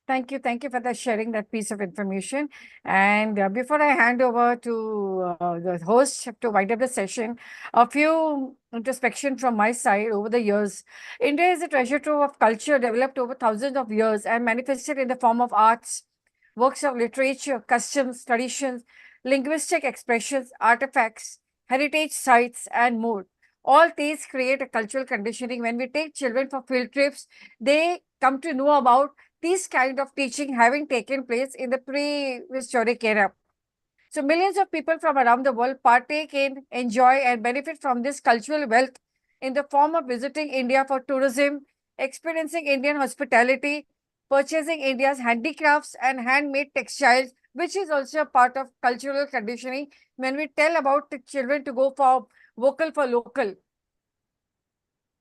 Thank you. Thank you for sharing that piece of information. And before I hand over to the host to wind up the session, a few introspection from my side over the years. India is a treasure trove of culture developed over thousands of years and manifested in the form of arts, works of literature, customs, traditions, linguistic expressions, artifacts, heritage sites, and more. All these create a cultural conditioning. When we take children for field trips, they come to know about these kind of teaching having taken place in the prehistoric era. So millions of people from around the world partake in, enjoy and benefit from this cultural wealth in the form of visiting India for tourism, experiencing Indian hospitality, purchasing India's handicrafts and handmade textiles, which is also a part of cultural conditioning when we tell about the children to go for vocal for local.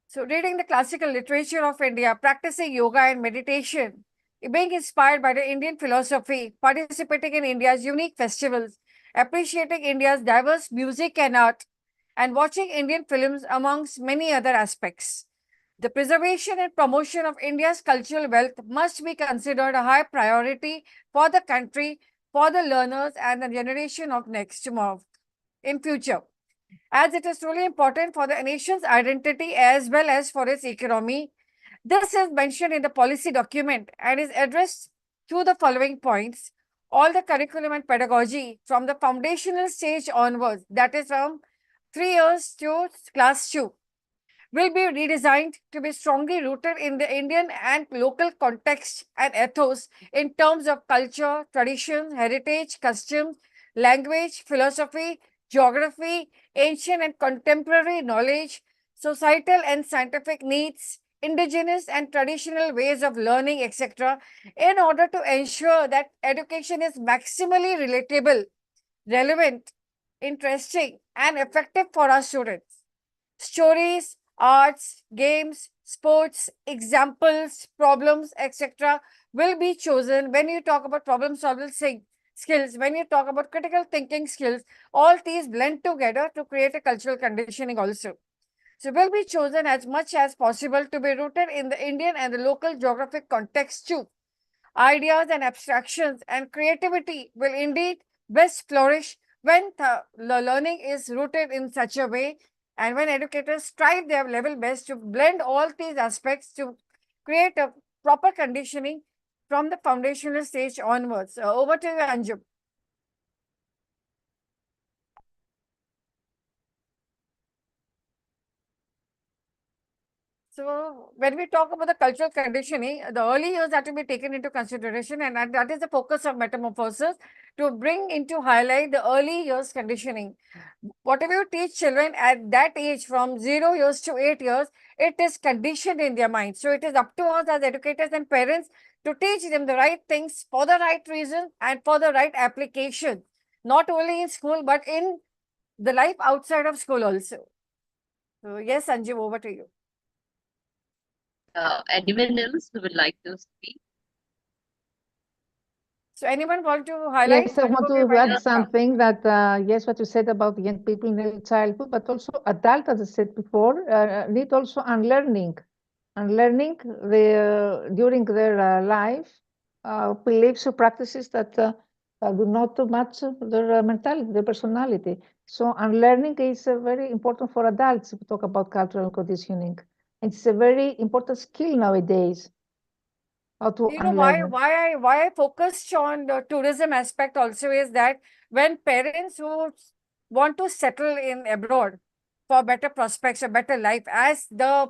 So reading the classical literature of India, practicing yoga and meditation, being inspired by the Indian philosophy, participating in India's unique festivals, appreciating India's diverse music and art, and watching Indian films amongst many other aspects. The preservation and promotion of India's cultural wealth must be considered a high priority for the country, for the learners and the generation of next tomorrow in future, as it is truly important for the nation's identity as well as for its economy. This is mentioned in the policy document and is addressed through the following points. All the curriculum and pedagogy from the foundational stage onwards, that is from 3 years to class 2, will be redesigned to be strongly rooted in the Indian and local context and ethos in terms of culture, traditions, heritage, customs, language, philosophy, geography, ancient and contemporary knowledge, societal and scientific needs, indigenous and traditional ways of learning, etc., in order to ensure that education is maximally relatable, relevant, interesting, and effective for our students. Stories, arts, games, sports, examples, problems, etc., will be chosen when you talk about problem solving skills, when you talk about critical thinking skills. All these blend together to create a cultural conditioning also. So will be chosen as much as possible to be rooted in the Indian and the local geographic context too. Ideas and abstractions and creativity will indeed best flourish when the learning is rooted in such a way, and when educators strive their level best to blend all these aspects to create a proper conditioning from the foundational stage onwards. Over to you, Anjum. So when we talk about the cultural conditioning, the early years have to be taken into consideration, and that is the focus of Metamorphosis, to bring into highlight the early years conditioning. Whatever you teach children at that age from 0 years to 8 years, it is conditioned in their mind. So it is up to us as educators and parents to teach them the right things for the right reason and for the right application, not only in school, but in the life outside of school also. So yes, Sanjeev, over to you. Anyone else who would like to speak? So anyone want to highlight? Yes, I want to add something that, yes, what you said about young people in early childhood, but also adults, as I said before, need also unlearning during their life beliefs or practices that do not match their mentality, their personality. So unlearning is very important for adults if we talk about cultural conditioning. It's a very important skill nowadays. How to You know unlearn. why I focused on the tourism aspect also is that when parents who want to settle in abroad for better prospects, a better life, as the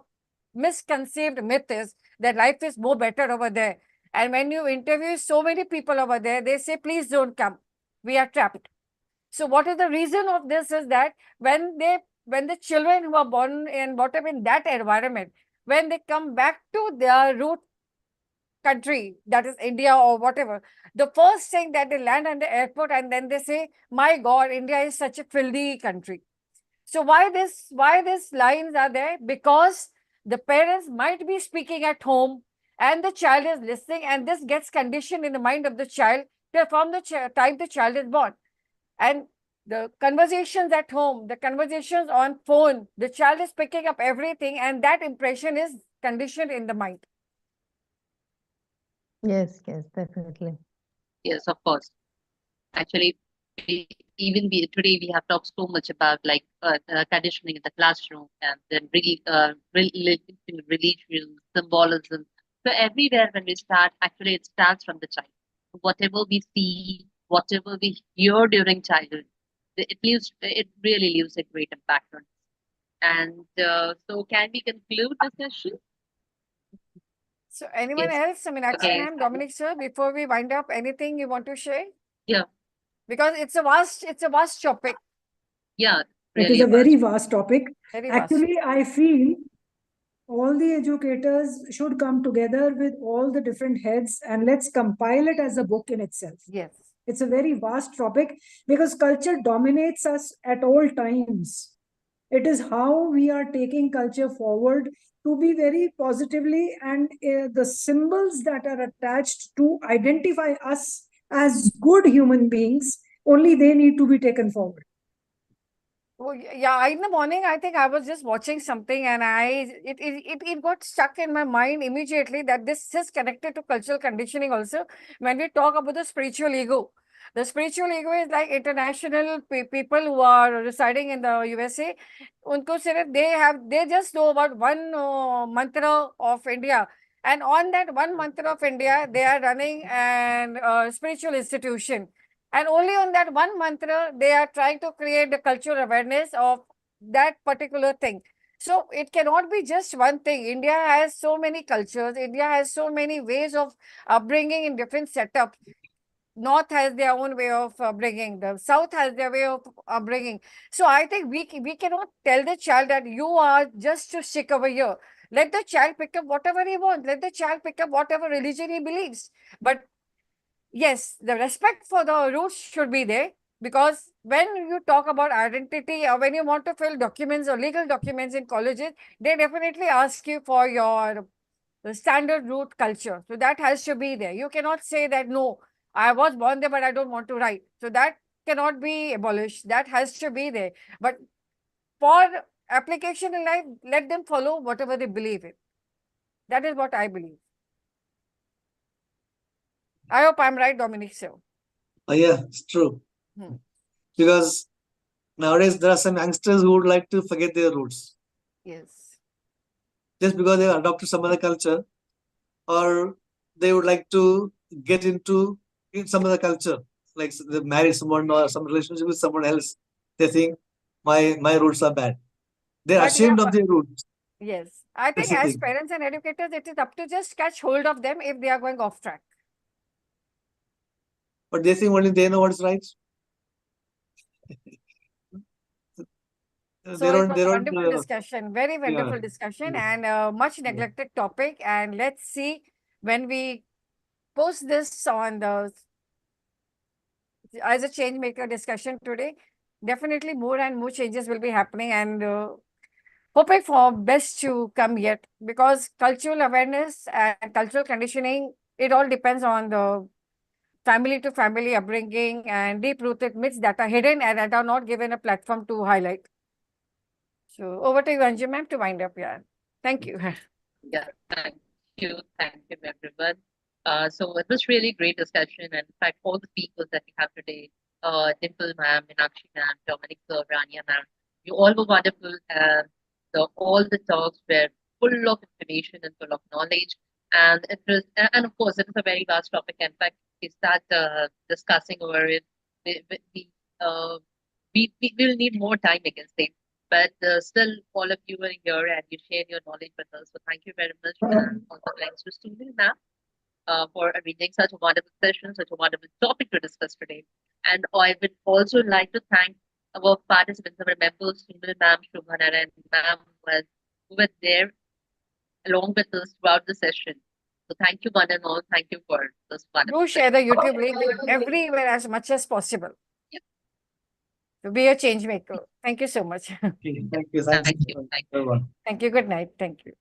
misconceived myth is that life is more better over there. And when you interview so many people over there, they say, please don't come. We are trapped. So what is the reason of this is that when the children who are born and brought up in that environment, when they come back to their root country, that is India or whatever, the first thing that they land at the airport and then they say, my God, India is such a filthy country. So why these lines are there? Because the parents might be speaking at home and the child is listening, and this gets conditioned in the mind of the child from the time the child is born. And the conversations at home, the conversations on phone, the child is picking up everything, and that impression is conditioned in the mind. Yes, yes, definitely. Yes, of course. Actually, today we have talked so much about like conditioning in the classroom and then really religion, symbolism. So everywhere when we start, actually it starts from the child. Whatever we see, whatever we hear during childhood, it really leaves a great impact on us. And so can we conclude the session? So anyone Yes. else? I mean, Akshi Okay. ma'am, Dominic sir, before we wind up, anything you want to share? Yeah. Because it's a vast topic. Yeah. It is Really a very vast. vast topic. Very vast. Actually, I feel all the educators should come together with all the different heads and let's compile it as a book in itself. Yes. It's a very vast topic because culture dominates us at all times. It is how we are taking culture forward to be very positively, and the symbols that are attached to identify us as good human beings, only they need to be taken forward. Oh, yeah, in the morning, I think I was just watching something and it got stuck in my mind immediately that this is connected to cultural conditioning also. When we talk about the spiritual ego is like international people who are residing in the USA. Unko sirf they just know about one mantra of India. And on that one mantra of India, they are running an spiritual institution. And only on that one mantra, they are trying to create the cultural awareness of that particular thing. So it cannot be just one thing. India has so many cultures. India has so many ways of upbringing in different setups. North has their own way of upbringing. The South has their way of upbringing. So I think we cannot tell the child that you are just to stick over here. Let the child pick up whatever he wants. Let the child pick up whatever religion he believes. But yes, the respect for the roots should be there, because when you talk about identity or when you want to fill documents or legal documents in colleges, they definitely ask you for your the standard root culture. So that has to be there. You cannot say that, no, I was born there, but I don't want to write. So that cannot be abolished. That has to be there. But for application in life, let them follow whatever they believe in. That is what I believe. I hope I'm right, Dominic. So, Yeah, it's true. Hmm. Because nowadays there are some youngsters who would like to forget their roots yes. just because they have adopted some other culture, or they would like to get into some other culture, like they marry someone or some relationship with someone else. They think my roots are bad. They're But yeah, ashamed of their roots. yes. I That's think the as thing. parents and educators, it is up to just catch hold of them if they are going off track. But they think only they know what's right. So They it don't. was They a don't. wonderful discussion, very wonderful Yeah. discussion, Yeah. and a much neglected topic. And let's see when we post this on the as a change maker discussion today. Definitely more and more changes will be happening, and hoping for best to come yet, because cultural awareness and cultural conditioning, it all depends on the family to family upbringing and deep rooted myths that are hidden and that are not given a platform to highlight. So over to you, Anju ma'am, to wind up. Yeah. Thank you. Yeah, thank you, everyone. So it was really great discussion, and in fact, all the speakers that we have today, Dimple ma'am, Meenakshi ma'am, Dominic sir, Rania ma'am, you all were wonderful, and all the talks were full of information and full of knowledge, and it was, and of course, it is a very vast topic. In fact, we start discussing over it. We, we, we, uh, we will need more time, I can say. But still, all of you are here and you share your knowledge with us. So thank you very much. And also thanks to Sunil ma'am for arranging such a wonderful session, such a wonderful topic to discuss today. And I would also like to thank our participants, our members, Sunil ma'am, Shubhana, and ma'am who were there along with us throughout the session. So thank you one and all. Thank you for this wonderful Do share the YouTube link everywhere as much as possible. Yep. To be a change maker. Thank you so much. Okay, thank you. Thanks, Thank you. everyone. Thank you. Good night. Thank you.